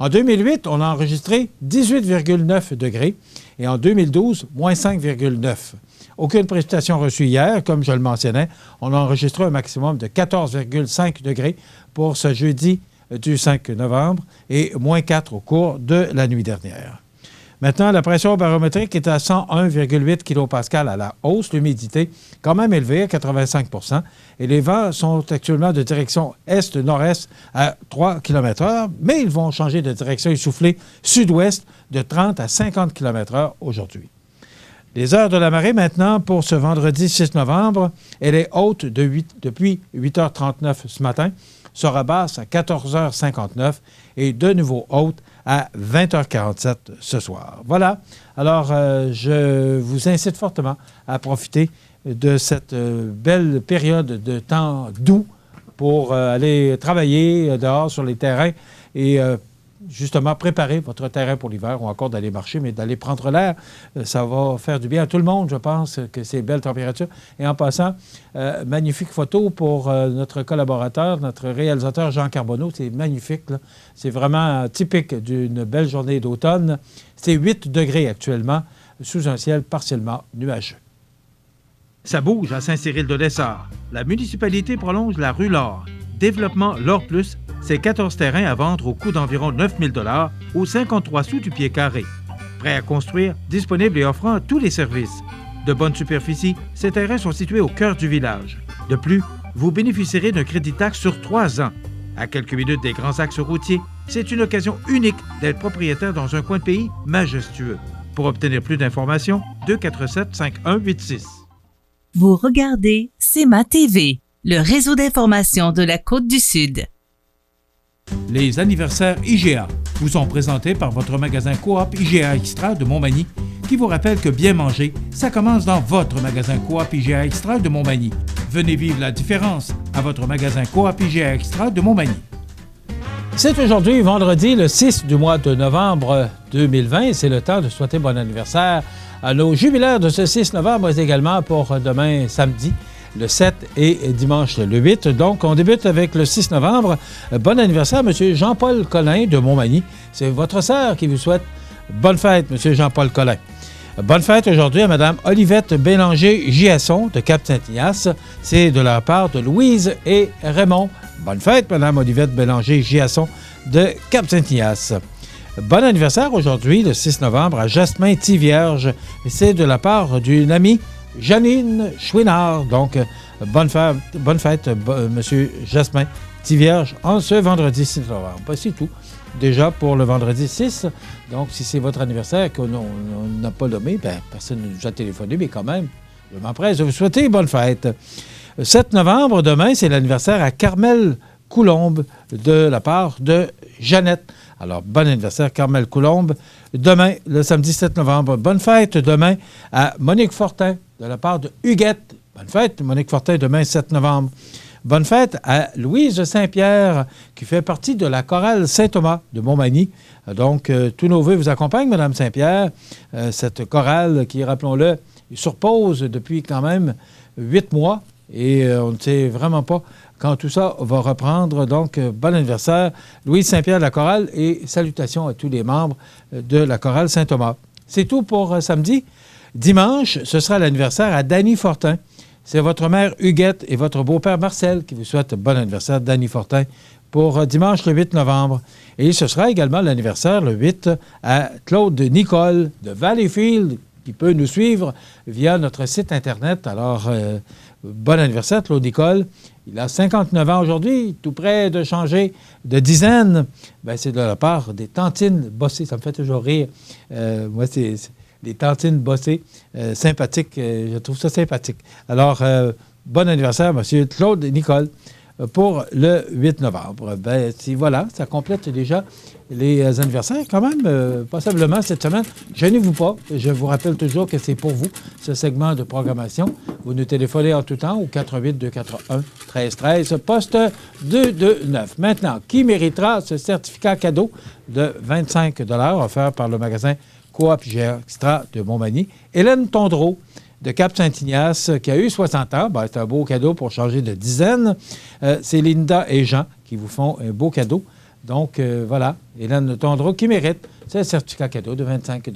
En 2008, on a enregistré 18,9 degrés et en 2012, moins 5,9. Aucune précipitation reçue hier, comme je le mentionnais. On a enregistré un maximum de 14,5 degrés pour ce jeudi du 5 novembre et moins 4 au cours de la nuit dernière. Maintenant, la pression barométrique est à 101,8 kPa à la hausse. L'humidité quand même élevée à 85 % et les vents sont actuellement de direction est-nord-est à 3 km/h, mais ils vont changer de direction et souffler sud-ouest de 30 à 50 km/h aujourd'hui. Les heures de la marée maintenant pour ce vendredi 6 novembre, elle est haute depuis 8h39 ce matin, sera basse à 14h59 et de nouveau haute à 20h47 ce soir. Voilà. Alors, je vous incite fortement à profiter de cette belle période de temps doux pour aller travailler dehors sur les terrains et justement préparer votre terrain pour l'hiver ou encore d'aller marcher, mais d'aller prendre l'air. Ça va faire du bien à tout le monde, je pense, que ces belles températures. Et en passant, magnifique photo pour notre collaborateur, notre réalisateur Jean Carbonneau. C'est magnifique, là. C'est vraiment typique d'une belle journée d'automne. C'est 8 degrés actuellement, sous un ciel partiellement nuageux. Ça bouge à Saint-Cyril-de-Lessard. La municipalité prolonge la rue L'Or. Développement L'Or Plus, c'est 14 terrains à vendre au coût d'environ 9 000 $ aux 53 sous du pied carré. Prêt à construire, disponible et offrant tous les services. De bonne superficie, ces terrains sont situés au cœur du village. De plus, vous bénéficierez d'un crédit taxe sur 3 ans. À quelques minutes des grands axes routiers, c'est une occasion unique d'être propriétaire dans un coin de pays majestueux. Pour obtenir plus d'informations, 247-5186. Vous regardez CEMA TV, le réseau d'information de la Côte-du-Sud. Les anniversaires IGA vous sont présentés par votre magasin Coop IGA Extra de Montmagny, qui vous rappelle que bien manger, ça commence dans votre magasin Coop IGA Extra de Montmagny. Venez vivre la différence à votre magasin Coop IGA Extra de Montmagny. C'est aujourd'hui, vendredi, le 6 du mois de novembre 2020. C'est le temps de souhaiter bon anniversaire à nos jubilaires de ce 6 novembre, mais également pour demain, samedi, le 7 et dimanche le 8. Donc, on débute avec le 6 novembre. Bon anniversaire, M. Jean-Paul Collin de Montmagny. C'est votre sœur qui vous souhaite bonne fête, M. Jean-Paul Collin. Bonne fête aujourd'hui à Mme Olivette Bélanger-Giasson de Cap-Saint-Ignace. C'est de la part de Louise et Raymond. Bonne fête, Mme Olivette Bélanger-Giasson de Cap-Saint-Ignace. Bon anniversaire aujourd'hui, le 6 novembre, à Jasmin Tivierge. C'est de la part d'une amie, Janine Chouinard. Donc, bonne fête, M. Jasmin Tivierge, en ce vendredi 6 novembre. C'est tout. Déjà pour le vendredi 6. Donc, si c'est votre anniversaire qu'on n'a pas nommé, personne ne nous a téléphoné, mais quand même, je m'empresse de vous souhaiter bonne fête. 7 novembre, demain, c'est l'anniversaire à Carmel Coulombe de la part de Jeannette. Alors, bon anniversaire, Carmel Coulombe. Demain, le samedi 7 novembre, bonne fête demain à Monique Fortin de la part de Huguette. Bonne fête, Monique Fortin, demain 7 novembre. Bonne fête à Louise Saint-Pierre, qui fait partie de la chorale Saint-Thomas de Montmagny. Donc, tous nos vœux vous accompagnent, Mme Saint-Pierre. Cette chorale qui, rappelons-le, est sur pause depuis quand même 8 mois. Et on ne sait vraiment pas quand tout ça va reprendre. Donc, bon anniversaire, Louise Saint-Pierre de la chorale, et salutations à tous les membres de la chorale Saint-Thomas. C'est tout pour samedi. Dimanche, ce sera l'anniversaire à Danny Fortin. C'est votre mère Huguette et votre beau-père Marcel qui vous souhaitent bon anniversaire, Danny Fortin, pour dimanche le 8 novembre. Et ce sera également l'anniversaire le 8 à Claude Nicole de Valleyfield, qui peut nous suivre via notre site Internet. Alors, bon anniversaire, Claude Nicole. Il a 59 ans aujourd'hui, tout près de changer de dizaine. Bien, c'est de la part des tantines bossées. Ça me fait toujours rire. Moi, c'est les tantines bossées. Sympathiques. Je trouve ça sympathique. Alors, bon anniversaire, M. Claude Nicole, pour le 8 novembre. Bien, voilà, ça complète déjà les anniversaires quand même, passablement cette semaine. Gênez-vous pas. Je vous rappelle toujours que c'est pour vous, ce segment de programmation. Vous nous téléphonez en tout temps au 88-241-1313, poste 229. Maintenant, qui méritera ce certificat cadeau de 25 $ offert par le magasin Coop IGA Extra de Montmagny? Hélène Tondreau de Cap-Saint-Ignace, qui a eu 60 ans. Ben, c'est un beau cadeau pour changer de dizaine. C'est Linda et Jean qui vous font un beau cadeau. Donc, voilà, Hélène Tondreau qui mérite ce certificat cadeau de 25 $.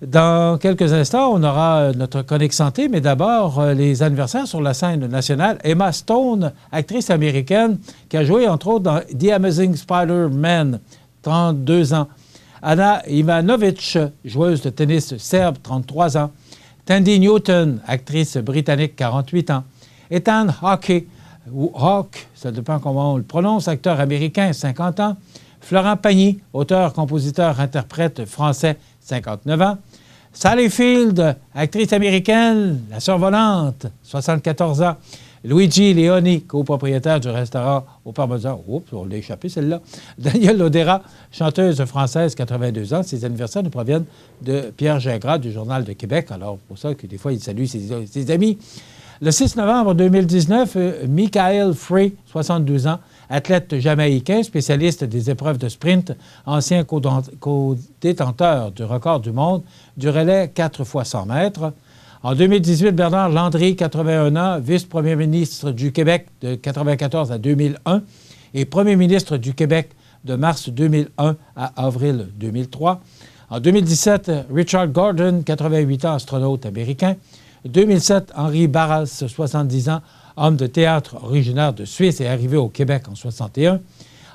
Dans quelques instants, on aura notre chronique santé, mais d'abord, les anniversaires sur la scène nationale. Emma Stone, actrice américaine, qui a joué, entre autres, dans The Amazing Spider-Man, 32 ans. Anna Ivanovic, joueuse de tennis serbe, 33 ans. Tandy Newton, actrice britannique, 48 ans. Ethan Hawke, ou Hawke, ça dépend comment on le prononce, acteur américain, 50 ans. Florent Pagny, auteur, compositeur, interprète français, 59 ans. Sally Field, actrice américaine, La Survolante, 74 ans. Luigi Leoni, copropriétaire du restaurant au Parmesan. Oups, on l'a échappé celle-là. Danielle Lodera, chanteuse française, 82 ans. Ses anniversaires nous proviennent de Pierre Gingras du Journal de Québec. Alors, pour ça que des fois, il salue ses amis. Le 6 novembre 2019, Michael Frey, 72 ans, athlète jamaïcain, spécialiste des épreuves de sprint, ancien co-détenteur du record du monde du relais 4 x 100 mètres. En 2018, Bernard Landry, 81 ans, vice-premier ministre du Québec de 1994 à 2001 et premier ministre du Québec de mars 2001 à avril 2003. En 2017, Richard Gordon, 88 ans, astronaute américain. 2007, Henri Barras, 70 ans, homme de théâtre originaire de Suisse et arrivé au Québec en 1961.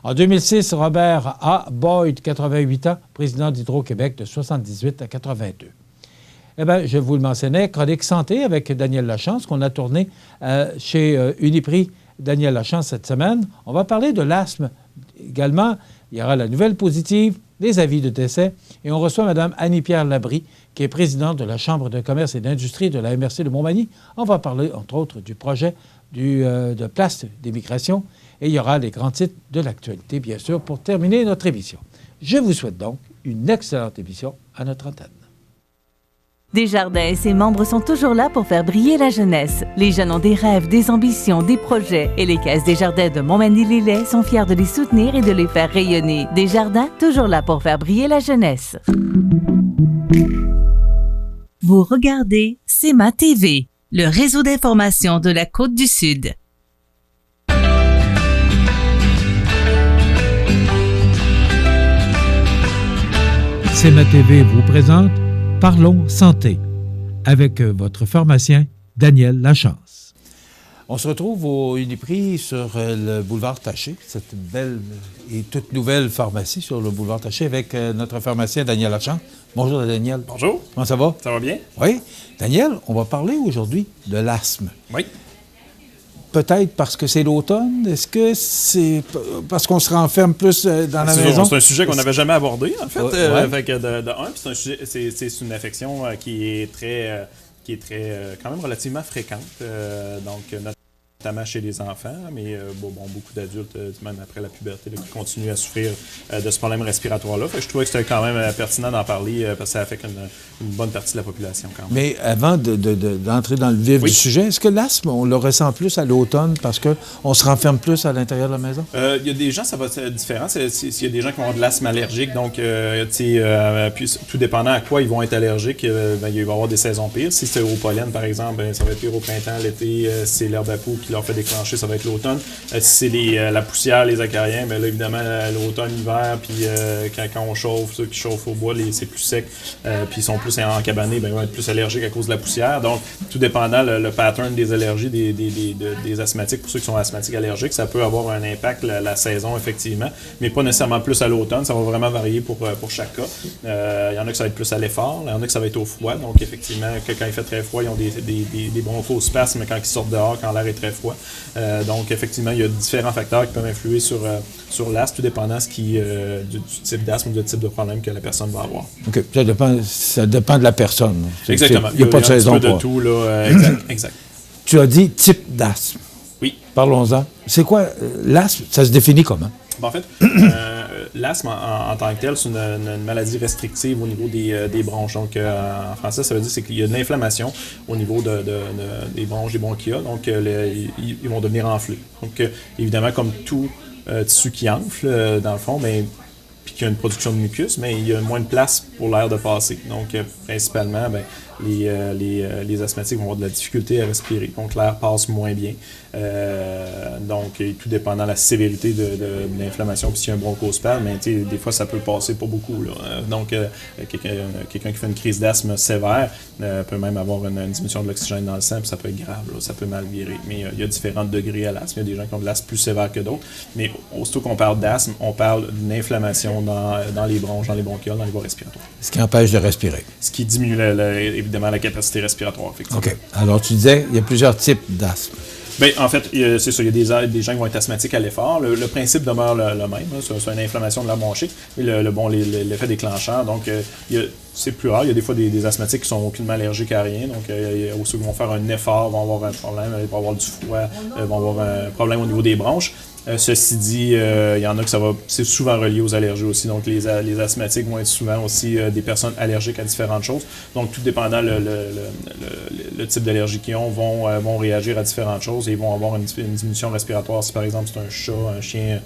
En 2006, Robert A. Boyd, 88 ans, président d'Hydro-Québec de 1978 à 1982. Eh bien, je vous le mentionnais, chronique santé avec Daniel Lachance, qu'on a tourné chez Uniprix Daniel Lachance cette semaine. On va parler de l'asthme également. Il y aura la nouvelle positive, les avis de décès. Et on reçoit Mme Annie-Pierre Labrie, qui est présidente de la Chambre de commerce et d'industrie de la MRC de Montmagny. On va parler, entre autres, du projet de place d'immigration. Et il y aura les grands titres de l'actualité, bien sûr, pour terminer notre émission. Je vous souhaite donc une excellente émission à notre antenne. Desjardins et ses membres sont toujours là pour faire briller la jeunesse. Les jeunes ont des rêves, des ambitions, des projets. Et les Caisses Desjardins de Montmagny-Lillet sont fiers de les soutenir et de les faire rayonner. Desjardins, toujours là pour faire briller la jeunesse. Vous regardez CEMA TV, le réseau d'information de la Côte-du-Sud. CEMA TV vous présente Parlons santé avec votre pharmacien Daniel Lachance. On se retrouve au Uniprix sur le boulevard Taché, cette belle et toute nouvelle pharmacie sur le boulevard Taché avec notre pharmacien Daniel Lachance. Bonjour Daniel. Bonjour. Comment ça va? Ça va bien? Oui. Daniel, on va parler aujourd'hui de l'asthme. Oui. Peut-être parce que c'est l'automne. Est-ce que c'est parce qu'on se renferme plus dans la maison? C'est un sujet qu'on n'avait jamais abordé, en fait. Ouais. Fait que de un, c'est un sujet, c'est une affection qui est très quand même relativement fréquente. Donc, notamment chez les enfants, mais beaucoup d'adultes, même après la puberté, là, qui continuent à souffrir de ce problème respiratoire-là. Fait que je trouvais que c'était quand même pertinent d'en parler parce que ça affecte une bonne partie de la population quand même. Mais avant d'entrer dans le vif du sujet, est-ce que l'asthme, on le ressent plus à l'automne parce qu'on se renferme plus à l'intérieur de la maison? Il y a des gens, ça va être différent. S'il y a des gens qui vont avoir de l'asthme allergique, donc puis tout dépendant à quoi ils vont être allergiques, il va y avoir des saisons pires. Si c'est au pollen, par exemple, ça va être pire au printemps, l'été, c'est l'herbe à poux qui leur fait déclencher, ça va être l'automne. Si c'est la poussière, les acariens, bien là, évidemment, l'automne, l'hiver, puis quand on chauffe, ceux qui chauffent au bois, c'est plus sec, puis ils sont plus encabanés, bien, ils vont être plus allergiques à cause de la poussière. Donc, tout dépendant le pattern des allergies des asthmatiques, pour ceux qui sont asthmatiques allergiques, ça peut avoir un impact la saison, effectivement, mais pas nécessairement plus à l'automne. Ça va vraiment varier pour chaque cas. Il y en a que ça va être plus à l'effort, il y en a que ça va être au froid. Donc, effectivement, quand il fait très froid, ils ont des bronchospasmes quand ils sortent dehors, quand l'air est très froid. Donc, effectivement, il y a différents facteurs qui peuvent influer sur l'asthme, tout dépendant du type d'asthme ou du type de problème que la personne va avoir. OK. Ça dépend de la personne. Exactement. Il n'y a pas de saison de tout, là. Exact. Tu as dit type d'asthme. Oui. Parlons-en. C'est quoi l'asthme? Ça se définit comment? En fait, l'asthme en tant que tel, c'est une maladie restrictive au niveau des bronches. Donc, en français, ça veut dire qu'il y a de l'inflammation au niveau des bronches, des bronchia. Donc, ils vont devenir enflés. Donc, évidemment, comme tout tissu qui enfle, dans le fond, puis qu'il y a une production de mucus, mais il y a moins de place pour l'air de passer. Donc, principalement, les asthmatiques vont avoir de la difficulté à respirer. Donc, l'air passe moins bien. Donc, tout dépendant de la sévérité de l'inflammation, puis s'il y a un bronchospasme, des fois, ça peut passer pas beaucoup. Là. Donc, quelqu'un qui fait une crise d'asthme sévère peut même avoir une diminution de l'oxygène dans le sang, puis ça peut être grave, là, ça peut mal virer. Mais il y a différents degrés à l'asthme. Il y a des gens qui ont de l'asthme plus sévère que d'autres. Mais aussitôt qu'on parle d'asthme, on parle d'une inflammation dans les bronches, dans les bronchioles, dans les voies respiratoires. Ce qui empêche de respirer. Ce qui diminue évidemment la capacité respiratoire, effectivement. OK. Alors, tu disais, il y a plusieurs types d'asthme. Bien, en fait, c'est ça. Il y a des gens qui vont être asthmatiques à l'effort. Le principe demeure le même. Là, c'est une inflammation de la bronchite. Mais l'effet déclencheur, donc, c'est plus rare. Il y a des fois des asthmatiques qui sont aucunement allergiques à rien. Donc, ceux qui vont faire un effort vont avoir un problème. Ils vont avoir du froid. Vont avoir un problème au niveau des bronches. Ceci dit, il y en a que c'est souvent relié aux allergies aussi. Donc, les asthmatiques vont être souvent aussi des personnes allergiques à différentes choses. Donc, tout dépendant le type d'allergie qu'ils ont, vont réagir à différentes choses et ils vont avoir une diminution respiratoire. Si, par exemple, c'est un chat, un chien,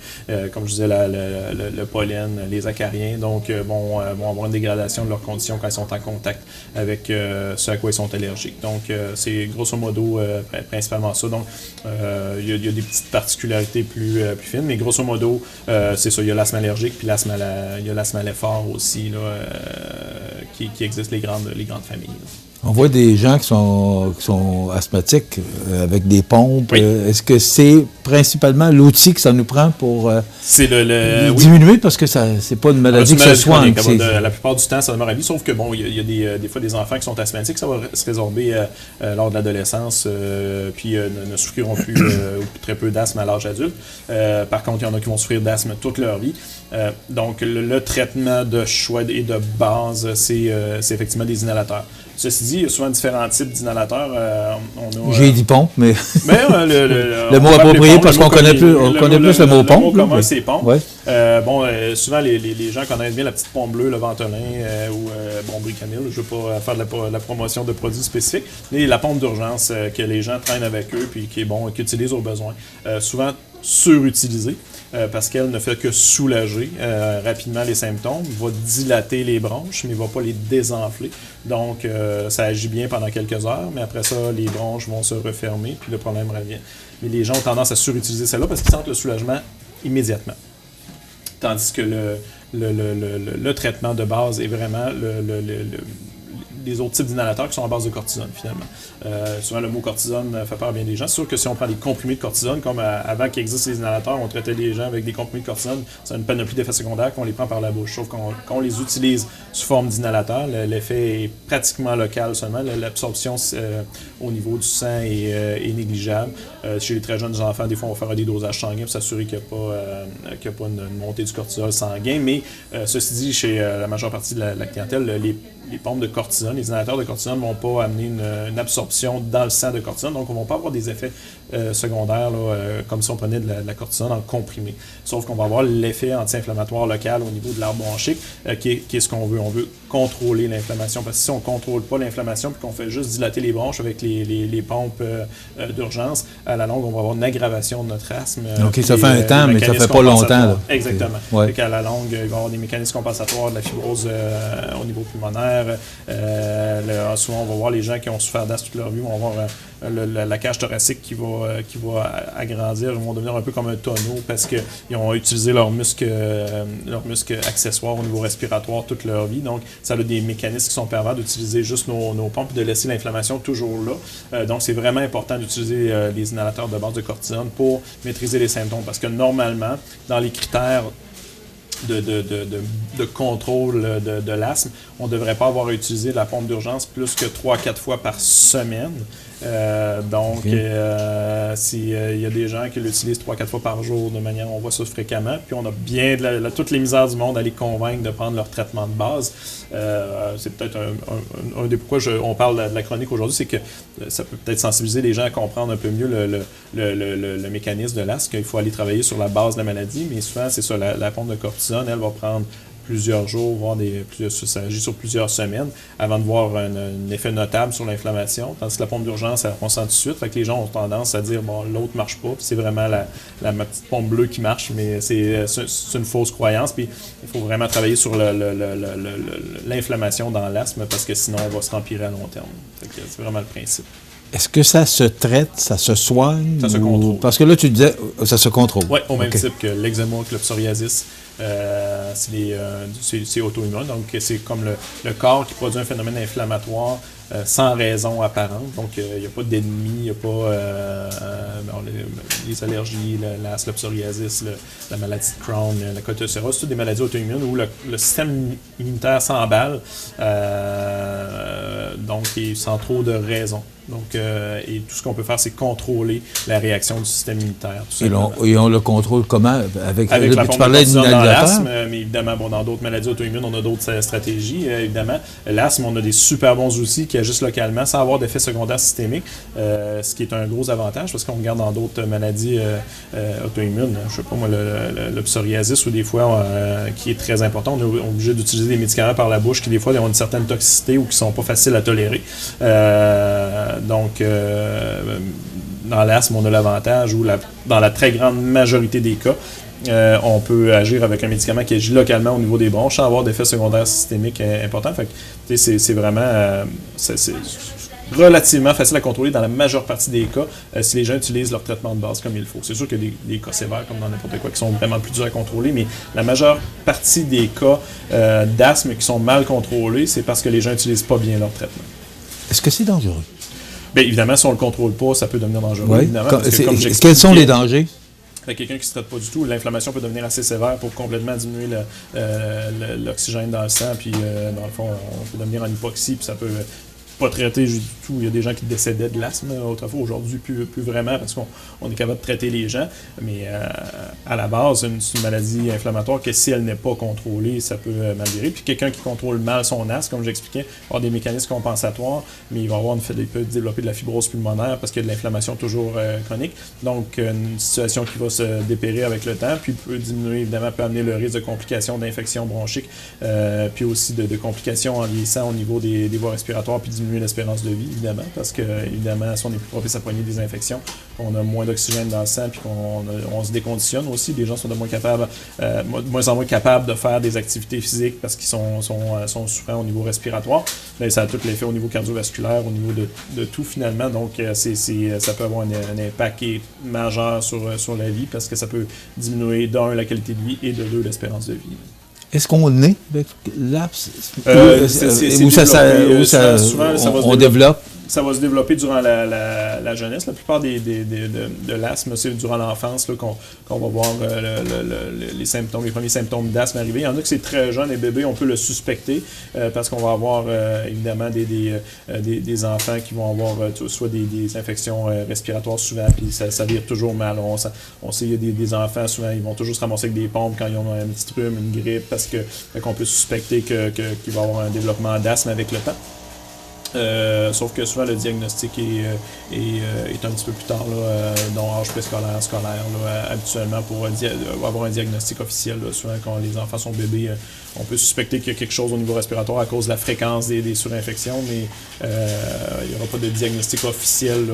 comme je disais, le pollen, les acariens, donc, vont avoir une dégradation de leurs conditions quand ils sont en contact avec ce à quoi ils sont allergiques. Donc, c'est grosso modo principalement ça. Donc, il y a des petites particularités plus fines, mais grosso modo, c'est ça. Il y a l'asthme allergique, puis il y a l'asthme à l'effort aussi, là, qui existe les grandes familles. Là. On voit des gens qui sont asthmatiques avec des pompes. Oui. Est-ce que c'est principalement l'outil que ça nous prend pour diminuer? Oui. Parce que c'est pas une maladie qui se soigne. La plupart du temps, ça demeure à vie, sauf que bon, il y a des fois des enfants qui sont asthmatiques, ça va se résorber lors de l'adolescence, puis ne souffriront plus ou très peu d'asthme à l'âge adulte. Par contre, il y en a qui vont souffrir d'asthme toute leur vie. Donc, le traitement de choix et de base, c'est effectivement des inhalateurs. Ceci dit, il y a souvent différents types d'inhalateurs. J'ai dit pompe, mais le mot approprié parce qu'on connaît plus le mot pompe. Le mot commun, c'est pompe. Ouais. Souvent, les gens connaissent bien la petite pompe bleue, le Ventolin ou Bricanyl. Je ne veux pas faire de la promotion de produits spécifiques. Mais la pompe d'urgence que les gens traînent avec eux puis qu'ils utilisent au besoin. Souvent surutilisée. Parce qu'elle ne fait que soulager rapidement les symptômes, va dilater les bronches, mais ne va pas les désenfler. Donc, ça agit bien pendant quelques heures, mais après ça, les bronches vont se refermer, puis le problème revient. Mais les gens ont tendance à surutiliser celle-là parce qu'ils sentent le soulagement immédiatement. Tandis que le traitement de base est vraiment les autres types d'inhalateurs qui sont à base de cortisone, finalement. Souvent, le mot cortisone fait peur à bien des gens. C'est sûr que si on prend des comprimés de cortisone, comme avant qu'il existe les inhalateurs, on traitait les gens avec des comprimés de cortisone, c'est une panoplie d'effets secondaires qu'on les prend par la bouche. Sauf qu'on les utilise sous forme d'inhalateur, l'effet est pratiquement local seulement. L'absorption au niveau du sang est négligeable. Chez les très jeunes enfants, des fois, on va faire des dosages sanguins pour s'assurer qu'il n'y a pas une montée du cortisol sanguin. Mais ceci dit, chez la majeure partie de la clientèle, les pompes de cortisone, les inhalateurs de cortisone ne vont pas amener une absorption dans le sang de cortisone, donc on ne va pas avoir des effets secondaires là, comme si on prenait de la cortisone en comprimé. Sauf qu'on va avoir l'effet anti-inflammatoire local au niveau de l'arbre bronchique, qui est ce qu'on veut. On veut contrôler l'inflammation, parce que si on ne contrôle pas l'inflammation puis qu'on fait juste dilater les bronches avec les pompes d'urgence, à la longue, on va avoir une aggravation de notre asthme. OK, ça fait un temps, mais ça fait pas longtemps. Là. Exactement. Ouais. Fait qu'à la longue, il va y avoir des mécanismes compensatoires, de la fibrose au niveau pulmonaire. Souvent, on va voir les gens qui ont souffert d'asthme toute leur vie, vont avoir la cage thoracique qui va agrandir, ils vont devenir un peu comme un tonneau parce qu'ils ont utilisé leurs muscles accessoires au niveau respiratoire toute leur vie. Donc, ça a des mécanismes qui sont pervers d'utiliser juste nos pompes et de laisser l'inflammation toujours là. Donc, c'est vraiment important d'utiliser les inhalateurs de base de cortisone pour maîtriser les symptômes parce que normalement, dans les critères de contrôle de l'asthme, on ne devrait pas avoir utilisé la pompe d'urgence plus que 3-4 fois par semaine. S'il y a des gens qui l'utilisent 3-4 fois par jour de manière, on voit ça fréquemment, puis on a bien toutes les misères du monde à les convaincre de prendre leur traitement de base. C'est peut-être un des pourquoi on parle de la chronique aujourd'hui, c'est que ça peut peut-être sensibiliser les gens à comprendre un peu mieux le mécanisme de l'asthme, qu'il faut aller travailler sur la base de la maladie, mais souvent, c'est ça, la pompe de cortisone, elle va prendre plusieurs jours, voire ça agit sur plusieurs semaines, avant de voir un effet notable sur l'inflammation. Tandis que la pompe d'urgence, elle ressent tout de suite. Fait que les gens ont tendance à dire, bon, l'autre marche pas, puis c'est vraiment ma petite pompe bleue qui marche, mais c'est une fausse croyance. Puis il faut vraiment travailler sur l'inflammation dans l'asthme, parce que sinon, on va se rempirer à long terme. Fait que c'est vraiment le principe. Est-ce que ça se traite, ça se soigne? Ça se contrôle. Parce que là, tu disais, ça se contrôle. Oui, au même type que l'eczéma, que le psoriasis. C'est auto-immune, donc c'est comme le corps qui produit un phénomène inflammatoire sans raison apparente. Donc, il n'y a pas d'ennemi, il n'y a pas les allergies, l'asthme, le psoriasis, la maladie de Crohn, la coltocérose, c'est toutes des maladies auto-immunes où le système immunitaire s'emballe, donc sans trop de raison. Donc, et tout ce qu'on peut faire, c'est contrôler la réaction du système immunitaire. Et on le contrôle comment? Avec la pompe tu parlais dans l'asthme, mais évidemment, dans d'autres maladies auto-immunes, on a d'autres stratégies. Évidemment, l'asthme, on a des super bons outils qui agissent localement sans avoir d'effet secondaire systémique, ce qui est un gros avantage parce qu'on regarde dans d'autres maladies auto-immunes. Je ne sais pas, moi, le psoriasis, ou des fois, qui est très important, on est obligé d'utiliser des médicaments par la bouche qui, des fois, ont une certaine toxicité ou qui ne sont pas faciles à tolérer. Donc, dans l'asthme, on a l'avantage où, dans la très grande majorité des cas, on peut agir avec un médicament qui agit localement au niveau des bronches sans avoir d'effets secondaires systémiques importants. Fait que, c'est vraiment c'est relativement facile à contrôler dans la majeure partie des cas si les gens utilisent leur traitement de base comme il faut. C'est sûr qu'il y a des cas sévères, comme dans n'importe quoi, qui sont vraiment plus durs à contrôler, mais la majeure partie des cas d'asthme qui sont mal contrôlés, c'est parce que les gens n'utilisent pas bien leur traitement. Est-ce que c'est dangereux? Bien, évidemment, si on ne le contrôle pas, ça peut devenir dangereux. Oui. Évidemment, parce que, comme quels sont les dangers? Quelqu'un qui ne se traite pas du tout, l'inflammation peut devenir assez sévère pour complètement diminuer l'oxygène dans le sang, puis dans le fond, on peut devenir en hypoxie, puis ça peut pas traiter du tout. Il y a des gens qui décédaient de l'asthme autrefois, aujourd'hui plus vraiment parce qu'on est capable de traiter les gens, mais à la base, c'est une maladie inflammatoire que si elle n'est pas contrôlée, ça peut mal virer. Puis quelqu'un qui contrôle mal son asthme, comme j'expliquais, va avoir des mécanismes compensatoires, mais il va avoir il peut développer de la fibrose pulmonaire parce qu'il y a de l'inflammation toujours chronique. Donc, une situation qui va se dépérir avec le temps, puis peut diminuer, évidemment, peut amener le risque de complications d'infections bronchiques, puis aussi de complications en vieillissant au niveau des voies respiratoires, puis diminuer l'espérance de vie, évidemment, parce que, évidemment, si on est plus propice à poigner des infections, on a moins d'oxygène dans le sang, puis on se déconditionne aussi. Les gens sont de moins en moins capables de faire des activités physiques parce qu'ils sont souffrants au niveau respiratoire. Mais ça a tout l'effet au niveau cardiovasculaire, au niveau de tout, finalement. Donc, ça peut avoir un impact qui est majeur sur la vie parce que ça peut diminuer, d'un, la qualité de vie et de deux, l'espérance de vie. Est-ce qu'on naît avec l'asthme? Ou on développe? ça va se développer durant la jeunesse. La plupart de l'asthme, c'est durant l'enfance là, qu'on va voir les premiers symptômes d'asthme arriver. Il y en a que c'est très jeune, les bébés, on peut le suspecter parce qu'on va avoir évidemment des enfants qui vont avoir soit des infections respiratoires souvent, puis ça vire toujours mal. On sait qu'il y a des enfants, souvent, ils vont toujours se ramasser avec des pompes quand ils ont un petit rhume, une grippe, parce qu'on peut suspecter qu'il va y avoir un développement d'asthme avec le temps. Sauf que souvent le diagnostic est un petit peu plus tard, dans l'âge préscolaire, scolaire, habituellement pour avoir un diagnostic officiel. Là, souvent quand les enfants sont bébés, on peut suspecter qu'il y a quelque chose au niveau respiratoire à cause de la fréquence des surinfections, mais il n'y aura pas de diagnostic officiel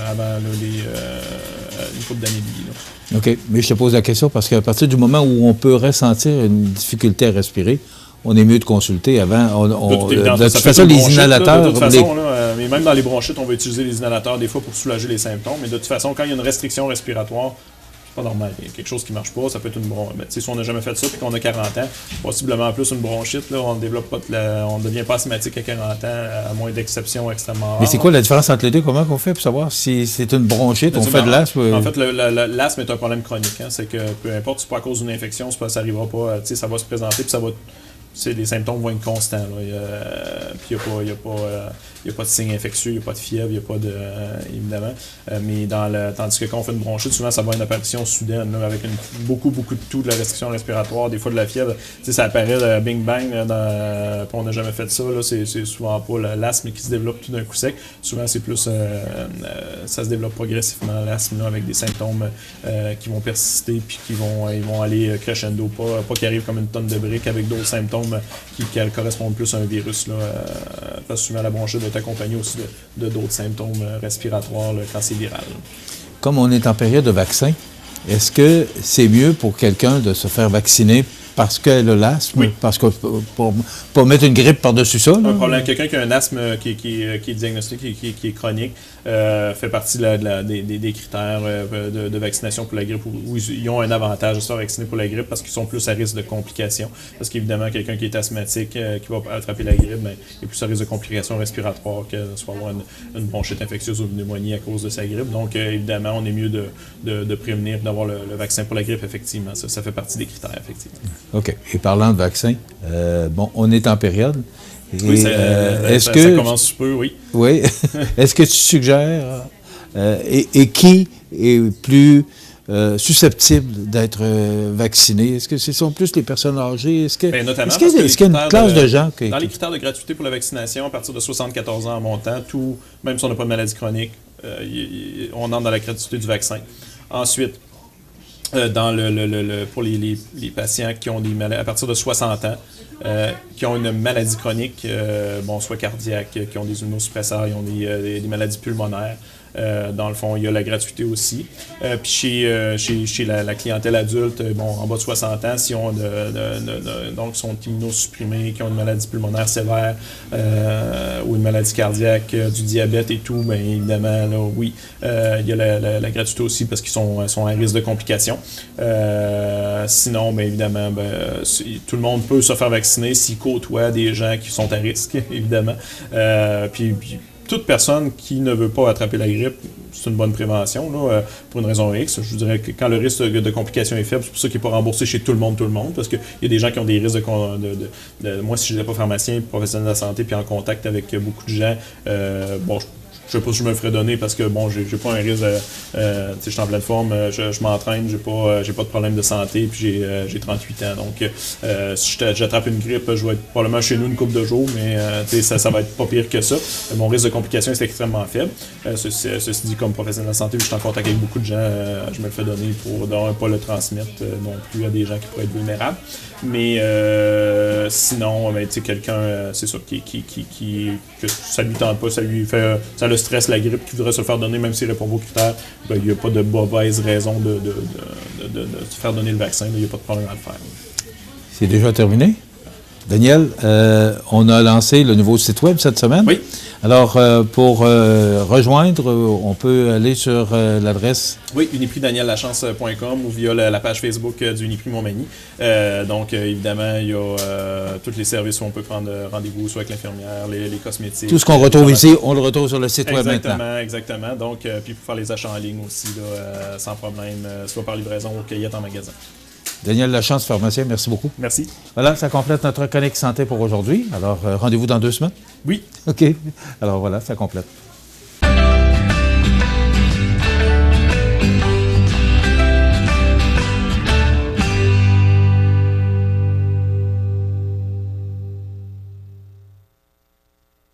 avant une couple d'années de vie. Là. OK, mais je te pose la question parce qu'à partir du moment où on peut ressentir une difficulté à respirer, on est mieux de consulter avant. De toute façon, les inhalateurs... De toute façon, mais même dans les bronchites, on va utiliser les inhalateurs des fois pour soulager les symptômes. Mais de toute façon, quand il y a une restriction respiratoire, c'est pas normal. Il y a quelque chose qui marche pas, ça peut être une bronchite. Si on n'a jamais fait ça et qu'on a 40 ans, possiblement plus une bronchite, là, on ne devient pas asthmatique à 40 ans, à moins d'exceptions extrêmement rares. Mais c'est quoi la différence entre les deux? Comment on fait pour savoir si c'est une bronchite, on fait de l'asthme? En fait, l'asthme est un problème chronique. Hein. C'est que peu importe, c'est pas à cause d'une infection, ça n'arrivera pas. Ça va se présenter puis ça va... les symptômes vont être constants. Puis il n'y a pas de signes infectieux, il n'y a pas de fièvre, il n'y a pas de... évidemment. Mais tandis que quand on fait une bronchite, souvent ça va être une apparition soudaine, là, avec beaucoup de toux, de la restriction respiratoire, des fois de la fièvre. Ça apparaît bing-bang, puis on n'a jamais fait ça. Là, c'est souvent pas l'asthme qui se développe tout d'un coup sec. Souvent, c'est plus... ça se développe progressivement, l'asthme, avec des symptômes qui vont persister, puis ils vont aller crescendo, pas qu'ils arrivent comme une tonne de briques avec d'autres symptômes qui correspondent plus à un virus. Là, parce que souvent, la bronchite va être accompagnée aussi de d'autres symptômes respiratoires là, quand c'est viral. Comme on est en période de vaccin, est-ce que c'est mieux pour quelqu'un de se faire vacciner parce qu'elle a l'asthme? Oui. Parce que pour mettre une grippe par-dessus ça? Un problème. Quelqu'un qui a un asthme qui est diagnostiqué, qui est chronique, fait partie des critères de vaccination pour la grippe où ils ont un avantage de se faire vacciner pour la grippe parce qu'ils sont plus à risque de complications. Parce qu'évidemment, quelqu'un qui est asthmatique, qui va attraper la grippe, il est plus à risque de complications respiratoires que soit avoir une bronchite infectieuse ou une pneumonie à cause de sa grippe. Donc, évidemment, on est mieux de prévenir d'avoir le vaccin pour la grippe, effectivement. Ça fait partie des critères, effectivement. OK. Et parlant de vaccin, on est en période. Oui, ça commence sous peu, oui. Oui. Est-ce que tu suggères et qui est plus susceptible d'être vacciné? Est-ce que ce sont plus les personnes âgées? Est-ce qu'il y a une classe de gens qui... Dans les critères de gratuité pour la vaccination, à partir de 74 ans en montant, même si on n'a pas de maladie chronique, on entre dans la gratuité du vaccin. Ensuite, pour les patients qui ont des maladies à partir de 60 ans, qui ont une maladie chronique, soit cardiaque, qui ont des immunosuppresseurs, ils ont des maladies pulmonaires. Dans le fond, il y a la gratuité aussi. Puis chez la clientèle adulte, en bas de 60 ans, si on donc sont immunosupprimés, qui ont une maladie pulmonaire sévère ou une maladie cardiaque, du diabète et tout, bien évidemment, là, oui, il y a la gratuité aussi parce qu'ils sont à risque de complications. Sinon, bien évidemment, tout le monde peut se faire vacciner s'il côtoie des gens qui sont à risque, évidemment. Puis toute personne qui ne veut pas attraper la grippe, c'est une bonne prévention, là, pour une raison X. Je vous dirais que quand le risque de complication est faible, c'est pour ça qu'il n'est pas remboursé chez tout le monde, parce qu'il y a des gens qui ont des risques moi, si je n'étais pas pharmacien, professionnel de la santé, puis en contact avec beaucoup de gens, je sais pas si je me le ferais donner parce que, j'ai pas un risque je suis en pleine forme, je m'entraîne, j'ai pas de problème de santé, puis j'ai 38 ans. Donc, si j'attrape une grippe, je vais être probablement chez nous une couple de jours, mais ça va être pas pire que ça. Mon risque de complication est extrêmement faible. Ceci dit, comme professionnel de la santé, je suis en contact avec beaucoup de gens, je me le fais donner pour ne pas le transmettre non plus à des gens qui pourraient être vulnérables. Mais sinon, quelqu'un, c'est sûr, que ça lui tente pas, ça le stress, la grippe, qui voudrait se le faire donner, même s'il répond aux critères, il n'y a pas de mauvaise raison de se faire donner le vaccin, il n'y a pas de problème à le faire. C'est déjà terminé? Daniel, on a lancé le nouveau site web cette semaine. Oui. Alors, pour rejoindre, on peut aller sur l'adresse. Oui, uniprixdaniellachance.com ou via la page Facebook du Uniprix Montmagny. Donc, évidemment, il y a tous les services où on peut prendre rendez-vous, soit avec l'infirmière, les cosmétiques. Tout ce qu'on retrouve ici, on le retrouve sur le site web maintenant. Exactement. Donc, puis pour faire les achats en ligne aussi, là, sans problème, soit par livraison ou cueillette en magasin. Daniel Lachance, pharmacien, merci beaucoup. Merci. Voilà, ça complète notre Connect Santé pour aujourd'hui. Alors, rendez-vous dans 2 semaines? Oui. OK. Alors voilà, ça complète.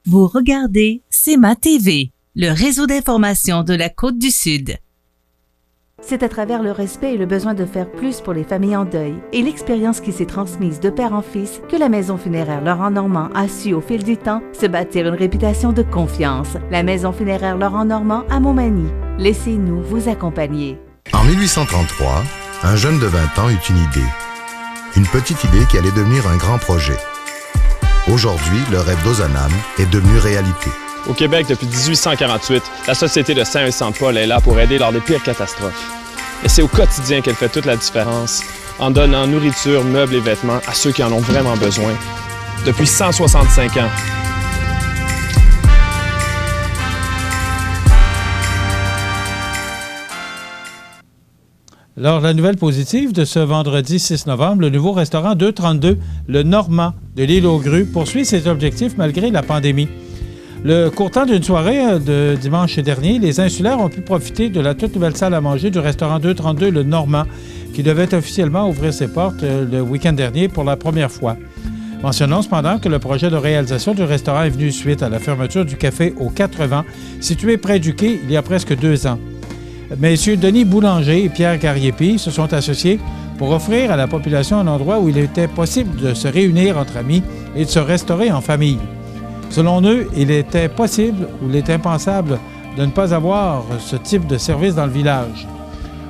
Vous regardez CEMA TV, le réseau d'information de la Côte-du-Sud. C'est à travers le respect et le besoin de faire plus pour les familles en deuil et l'expérience qui s'est transmise de père en fils que la Maison funéraire Laurent Normand a su au fil du temps se bâtir une réputation de confiance. La Maison funéraire Laurent Normand à Montmagny. Laissez-nous vous accompagner. En 1833, un jeune de 20 ans eut une idée. Une petite idée qui allait devenir un grand projet. Aujourd'hui, le rêve d'Ozanam est devenu réalité. Au Québec, depuis 1848, la Société de Saint-Vincent-de-Paul est là pour aider lors des pires catastrophes. Et c'est au quotidien qu'elle fait toute la différence, en donnant nourriture, meubles et vêtements à ceux qui en ont vraiment besoin. Depuis 165 ans. Alors, la nouvelle positive de ce vendredi 6 novembre, le nouveau restaurant 232, le Normand de l'île aux Grues, poursuit ses objectifs malgré la pandémie. Le court temps d'une soirée de dimanche dernier, les insulaires ont pu profiter de la toute nouvelle salle à manger du restaurant 232, le Normand, qui devait officiellement ouvrir ses portes le week-end dernier pour la première fois. Mentionnons cependant que le projet de réalisation du restaurant est venu suite à la fermeture du café aux 4 vents, situé près du quai il y a presque 2 ans. Messieurs Denis Boulanger et Pierre Garriépi se sont associés pour offrir à la population un endroit où il était possible de se réunir entre amis et de se restaurer en famille. Selon eux, il était possible ou il est impensable de ne pas avoir ce type de service dans le village.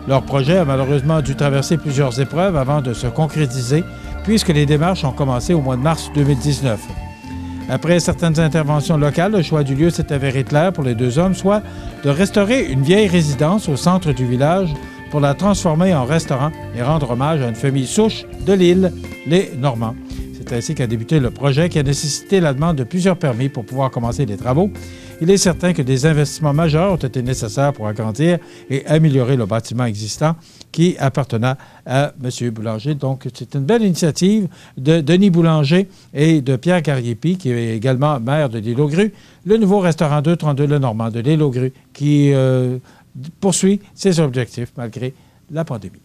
Leur projet a malheureusement dû traverser plusieurs épreuves avant de se concrétiser, puisque les démarches ont commencé au mois de mars 2019. Après certaines interventions locales, le choix du lieu s'est avéré clair pour les 2 hommes, soit de restaurer une vieille résidence au centre du village pour la transformer en restaurant et rendre hommage à une famille souche de l'île, les Normands. C'est ainsi qu'a débuté le projet qui a nécessité la demande de plusieurs permis pour pouvoir commencer les travaux. Il est certain que des investissements majeurs ont été nécessaires pour agrandir et améliorer le bâtiment existant qui appartenait à M. Boulanger. Donc, c'est une belle initiative de Denis Boulanger et de Pierre Garriépi, qui est également maire de l'île aux Grues, le nouveau restaurant 232 Le Normand de l'île aux Grues, qui poursuit ses objectifs malgré la pandémie.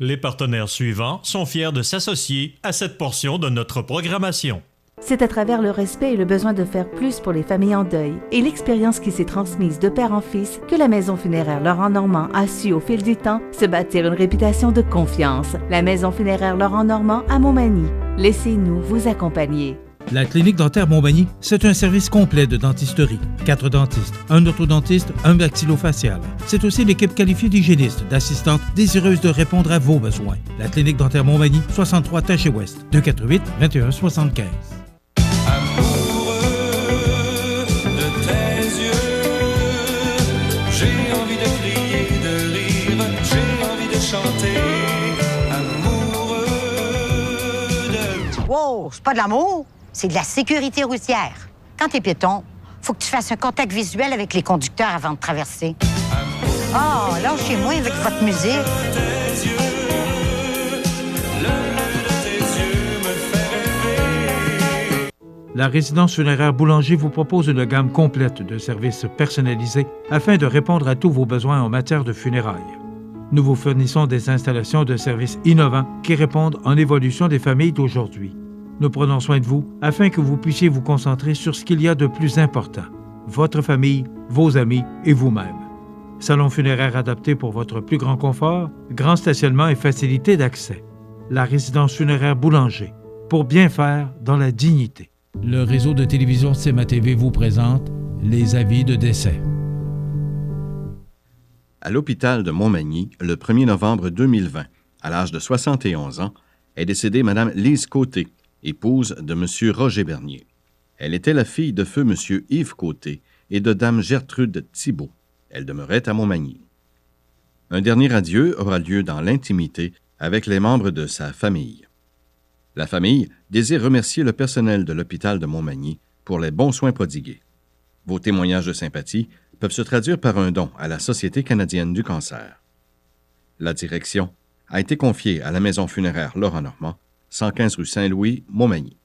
Les partenaires suivants sont fiers de s'associer à cette portion de notre programmation. C'est à travers le respect et le besoin de faire plus pour les familles en deuil et l'expérience qui s'est transmise de père en fils que la Maison funéraire Laurent Normand a su au fil du temps se bâtir une réputation de confiance. La Maison funéraire Laurent Normand à Montmagny. Laissez-nous vous accompagner. La clinique dentaire Montmagny, c'est un service complet de dentisterie. 4 dentistes, un orthodontiste, un maxillofacial. C'est aussi l'équipe qualifiée d'hygiénistes, d'assistantes désireuses de répondre à vos besoins. La clinique dentaire Montmagny, 63 Taché-Ouest, 248-2175. Wow, c'est pas de l'amour, c'est de la sécurité routière. Quand t'es piéton, faut que tu fasses un contact visuel avec les conducteurs avant de traverser. Oh, lâchez-moi avec votre musique. La résidence funéraire Boulanger vous propose une gamme complète de services personnalisés afin de répondre à tous vos besoins en matière de funérailles. Nous vous fournissons des installations de services innovants qui répondent en évolution des familles d'aujourd'hui. Nous prenons soin de vous afin que vous puissiez vous concentrer sur ce qu'il y a de plus important, votre famille, vos amis et vous-même. Salon funéraire adapté pour votre plus grand confort, grand stationnement et facilité d'accès. La résidence funéraire Boulanger, pour bien faire dans la dignité. Le réseau de télévision CIMA TV vous présente les avis de décès. À l'hôpital de Montmagny, le 1er novembre 2020, à l'âge de 71 ans, est décédée Mme Lise Côté, épouse de M. Roger Bernier. Elle était la fille de feu M. Yves Côté et de Dame Gertrude Thibault. Elle demeurait à Montmagny. Un dernier adieu aura lieu dans l'intimité avec les membres de sa famille. La famille désire remercier le personnel de l'hôpital de Montmagny pour les bons soins prodigués. Vos témoignages de sympathie peuvent se traduire par un don à la Société canadienne du cancer. La direction a été confiée à la maison funéraire Laurent Normand, 115 rue Saint-Louis, Montmagny.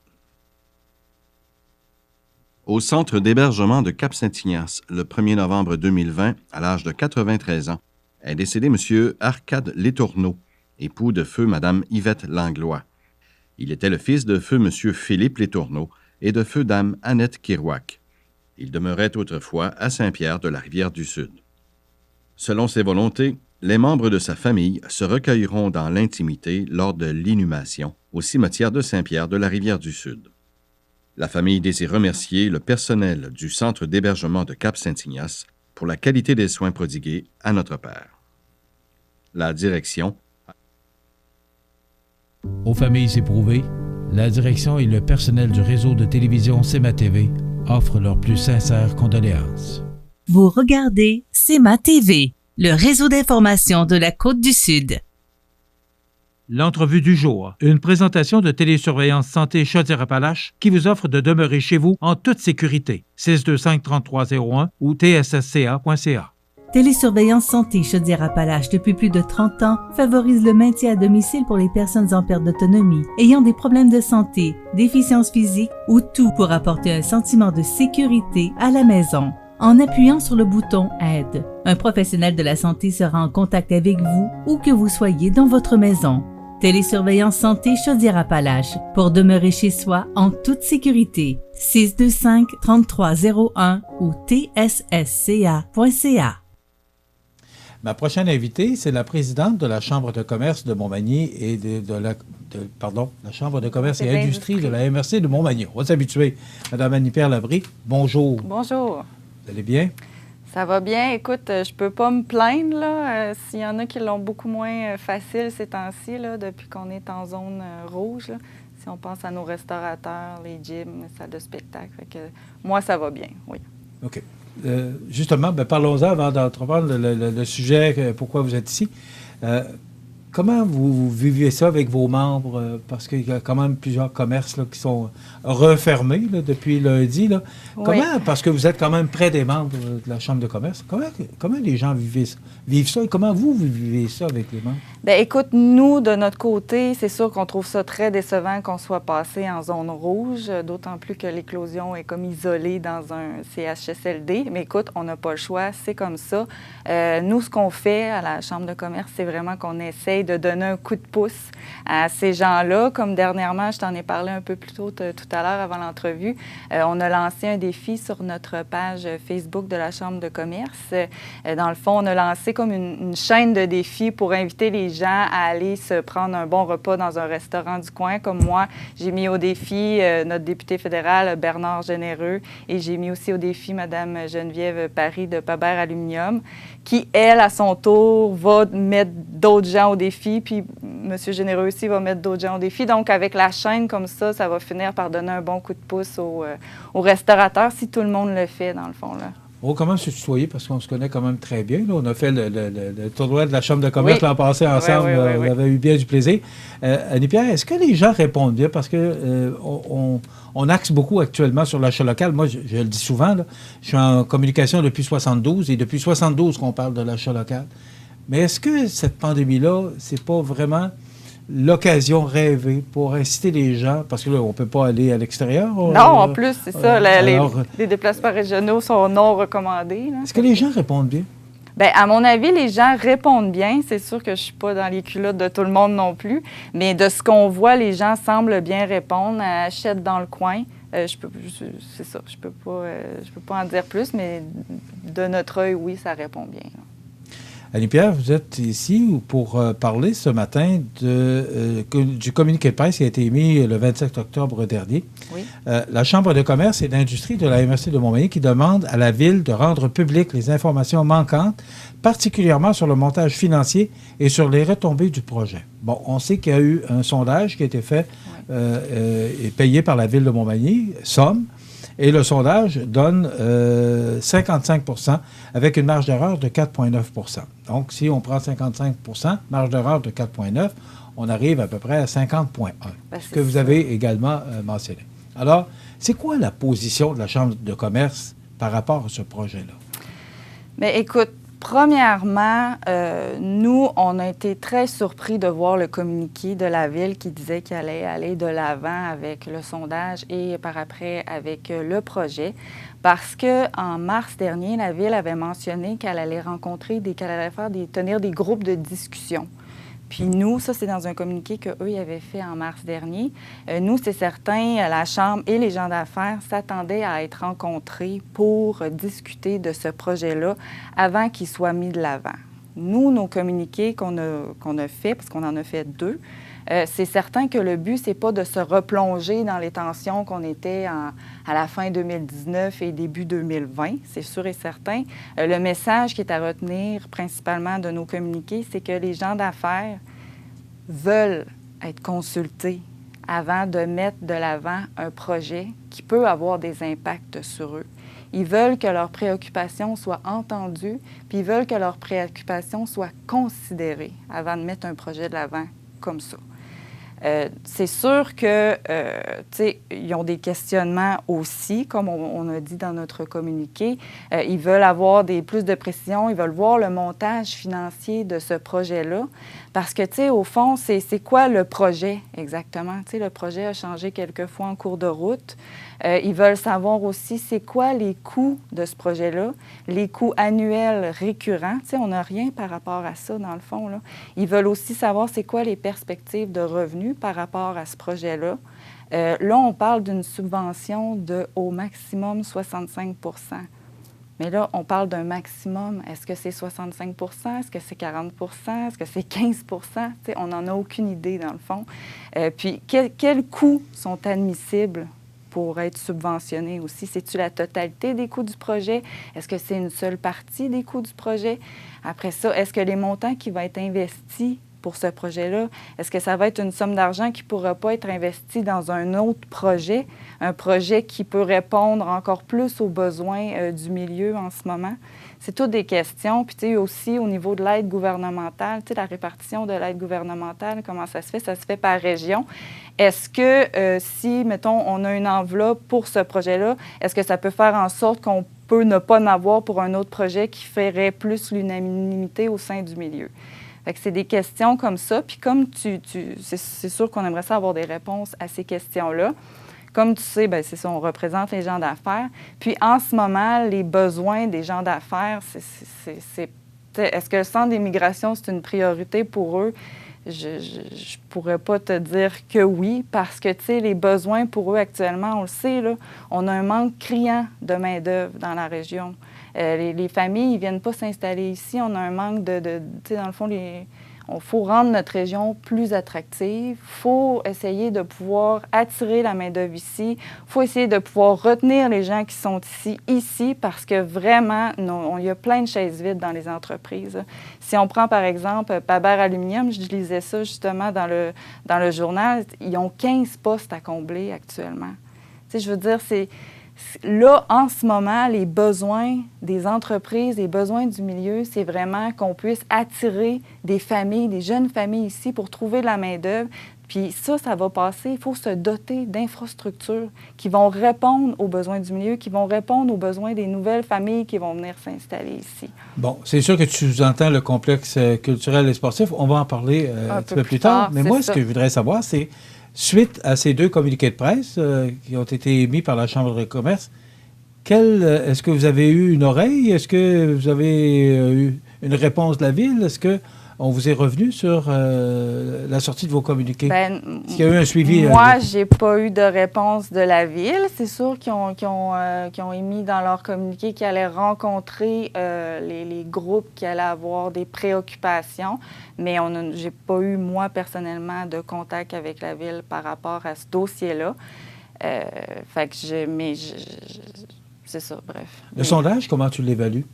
Au centre d'hébergement de Cap-Saint-Ignace, le 1er novembre 2020, à l'âge de 93 ans, est décédé M. Arcade Létourneau, époux de feu Mme Yvette Langlois. Il était le fils de feu M. Philippe Létourneau et de feu Dame Annette Kirouac. Il demeurait autrefois à Saint-Pierre de la Rivière-du-Sud. Selon ses volontés, les membres de sa famille se recueilleront dans l'intimité lors de l'inhumation au cimetière de Saint-Pierre de la Rivière-du-Sud. La famille désire remercier le personnel du centre d'hébergement de Cap-Saint-Ignace pour la qualité des soins prodigués à notre père. La direction. Aux familles éprouvées, la direction et le personnel du réseau de télévision CIMA TV offrent leurs plus sincères condoléances. Vous regardez CIMA TV, le réseau d'information de la Côte-du-Sud. L'entrevue du jour, une présentation de Télésurveillance Santé Chaudière-Appalaches qui vous offre de demeurer chez vous en toute sécurité. 625-3301 ou tssca.ca. Télésurveillance Santé Chaudière-Appalaches depuis plus de 30 ans favorise le maintien à domicile pour les personnes en perte d'autonomie, ayant des problèmes de santé, déficience physique ou tout pour apporter un sentiment de sécurité à la maison. En appuyant sur le bouton « Aide », un professionnel de la santé sera en contact avec vous où que vous soyez dans votre maison. Télésurveillance Santé Chaudière-Appalaches pour demeurer chez soi en toute sécurité. 625-3301 ou tssca.ca. Ma prochaine invitée, c'est la présidente de la Chambre de commerce de Montmagny et la Chambre de commerce et industrie de la MRC de Montmagny. On va s'habituer. Madame Annie-Pierre Labrie, bonjour. Bonjour. Vous allez bien? Ça va bien. Écoute, je peux pas me plaindre, là. S'il y en a qui l'ont beaucoup moins facile ces temps-ci, là, depuis qu'on est en zone rouge, là. Si on pense à nos restaurateurs, les gyms, les salles de spectacle. Fait que, moi, ça va bien, oui. OK. Justement, parlons-en avant d'entreprendre le sujet, pourquoi vous êtes ici. Comment vous vivez ça avec vos membres? Parce qu'il y a quand même plusieurs commerces là, qui sont refermés là, depuis lundi. Là. Oui. Comment, parce que vous êtes quand même près des membres de la Chambre de commerce, comment les gens vivent ça et comment vous vivez ça avec les membres? Bien, écoute, nous, de notre côté, c'est sûr qu'on trouve ça très décevant qu'on soit passé en zone rouge, d'autant plus que l'éclosion est comme isolée dans un CHSLD. Mais écoute, on n'a pas le choix, c'est comme ça. Nous, ce qu'on fait à la Chambre de commerce, c'est vraiment qu'on essaye de donner un coup de pouce à ces gens-là. Comme dernièrement, je t'en ai parlé un peu plus tôt tout à l'heure avant l'entrevue, on a lancé un défi sur notre page Facebook de la Chambre de commerce. Dans le fond, on a lancé comme une chaîne de défis pour inviter les gens à aller se prendre un bon repas dans un restaurant du coin. Comme moi, j'ai mis au défi notre député fédéral Bernard Généreux et j'ai mis aussi au défi Mme Geneviève Paris de Pabert Aluminium qui, elle, à son tour, va mettre d'autres gens au défi, puis M. Généreux aussi va mettre d'autres gens au défi. Donc, avec la chaîne comme ça va finir par donner un bon coup de pouce aux restaurateurs si tout le monde le fait, dans le fond, là. On commence à se tutoyer parce qu'on se connaît quand même très bien. Là. On a fait le tournoi de la Chambre de commerce l'an passé ensemble. On avait eu bien du plaisir. Annie-Pierre, est-ce que les gens répondent bien? Parce que on axe beaucoup actuellement sur l'achat local. Moi, je le dis souvent, là, je suis en communication depuis 72 et depuis 72 qu'on parle de l'achat local. Mais est-ce que cette pandémie-là, c'est pas vraiment l'occasion rêvée pour inciter les gens, parce que là, on ne peut pas aller à l'extérieur. Non, en plus, c'est ça. Les déplacements régionaux sont non recommandés. Là. Est-ce que les gens répondent bien? Bien, à mon avis, les gens répondent bien. C'est sûr que je ne suis pas dans les culottes de tout le monde non plus, mais de ce qu'on voit, les gens semblent bien répondre, achètent dans le coin. C'est ça, je peux pas en dire plus, mais de notre œil, oui, ça répond bien. Annie-Pierre, vous êtes ici pour parler ce matin du communiqué de presse qui a été émis le 27 octobre dernier. Oui. La Chambre de commerce et d'industrie de la MRC de Montmagny qui demande à la Ville de rendre publiques les informations manquantes, particulièrement sur le montage financier et sur les retombées du projet. Bon, on sait qu'il y a eu un sondage qui a été fait et payé par la Ville de Montmagny, Somme. Et le sondage donne 55 % avec une marge d'erreur de 4,9 %. Donc, si on prend 55 %, marge d'erreur de 4,9 %, on arrive à peu près à 50,1 %, ce que vous avez également mentionné. Alors, c'est quoi la position de la Chambre de commerce par rapport à ce projet-là? Bien, écoute, premièrement, nous, on a été très surpris de voir le communiqué de la Ville qui disait qu'elle allait aller de l'avant avec le sondage et par après avec le projet. Parce qu'en mars dernier, la Ville avait mentionné qu'elle allait tenir des groupes de discussion. Puis nous, ça, c'est dans un communiqué qu'eux, ils avaient fait en mars dernier. Nous, c'est certain, la Chambre et les gens d'affaires s'attendaient à être rencontrés pour discuter de ce projet-là avant qu'il soit mis de l'avant. Nous, nos communiqués qu'on a fait, parce qu'on en a fait 2, c'est certain que le but, c'est pas de se replonger dans les tensions qu'on était à la fin 2019 et début 2020, c'est sûr et certain. Le message qui est à retenir principalement de nos communiqués, c'est que les gens d'affaires veulent être consultés avant de mettre de l'avant un projet qui peut avoir des impacts sur eux. Ils veulent que leurs préoccupations soient entendues, puis ils veulent que leurs préoccupations soient considérées avant de mettre un projet de l'avant comme ça. C'est sûr que, tu sais, ils ont des questionnements aussi, comme on a dit dans notre communiqué. Ils veulent avoir plus de précision, ils veulent voir le montage financier de ce projet-là. Parce que, tu sais, au fond, c'est quoi le projet exactement? Tu sais, le projet a changé quelques fois en cours de route. Ils veulent savoir aussi c'est quoi les coûts de ce projet-là, les coûts annuels récurrents. Tu sais, on n'a rien par rapport à ça, dans le fond, là. Ils veulent aussi savoir c'est quoi les perspectives de revenus par rapport à ce projet-là. Là, on parle d'une subvention de au maximum 65 %. Mais là, on parle d'un maximum. Est-ce que c'est 65 %? Est-ce que c'est 40 %? Est-ce que c'est 15 % Tu sais, on n'en a aucune idée, dans le fond. Puis, quels coûts sont admissibles pour être subventionné aussi? C'est-tu la totalité des coûts du projet? Est-ce que c'est une seule partie des coûts du projet? Après ça, est-ce que les montants qui vont être investis pour ce projet-là, est-ce que ça va être une somme d'argent qui ne pourra pas être investie dans un autre projet, un projet qui peut répondre encore plus aux besoins du milieu en ce moment? C'est toutes des questions. Puis, tu sais, aussi, au niveau de l'aide gouvernementale, tu sais, la répartition de l'aide gouvernementale, comment ça se fait? Ça se fait par région. Est-ce que si, mettons, on a une enveloppe pour ce projet-là, est-ce que ça peut faire en sorte qu'on peut ne pas en avoir pour un autre projet qui ferait plus l'unanimité au sein du milieu? Fait que c'est des questions comme ça. Puis comme c'est sûr qu'on aimerait ça avoir des réponses à ces questions-là. Comme tu sais, bien, c'est ça, on représente les gens d'affaires. Puis en ce moment, les besoins des gens d'affaires, est-ce que le centre d'immigration, c'est une priorité pour eux? Je pourrais pas te dire que oui, parce que, tu sais, les besoins pour eux actuellement, on le sait, là, on a un manque criant de main-d'œuvre dans la région. Les familles, ils ne viennent pas s'installer ici. On a un manque tu sais, dans le fond, il faut rendre notre région plus attractive. Il faut essayer de pouvoir attirer la main-d'œuvre ici. Il faut essayer de pouvoir retenir les gens qui sont ici parce que vraiment, il y a plein de chaises vides dans les entreprises. Si on prend, par exemple, Paber Aluminium, je lisais ça justement dans le journal, ils ont 15 postes à combler actuellement. Tu sais, je veux dire, là, en ce moment, les besoins des entreprises, les besoins du milieu, c'est vraiment qu'on puisse attirer des familles, des jeunes familles ici pour trouver de la main-d'œuvre. Puis ça va passer. Il faut se doter d'infrastructures qui vont répondre aux besoins du milieu, qui vont répondre aux besoins des nouvelles familles qui vont venir s'installer ici. Bon, c'est sûr que tu sous-entends le complexe culturel et sportif. On va en parler un petit peu plus tard. Mais moi, ce que je voudrais savoir, c'est suite à ces 2 communiqués de presse qui ont été émis par la Chambre de commerce, Est-ce que vous avez eu une oreille? Est-ce que vous avez eu une réponse de la Ville? Est-ce qu'on vous est revenu sur la sortie de vos communiqués? Est-ce qu'il y a eu un suivi? Moi, je n'ai pas eu de réponse de la Ville. C'est sûr qu'ils ont émis dans leur communiqué qu'ils allaient rencontrer les groupes qui allaient avoir des préoccupations, mais je n'ai pas eu, moi, personnellement, de contact avec la Ville par rapport à ce dossier-là. Fait que c'est ça, bref. Le sondage, comment tu l'évalues?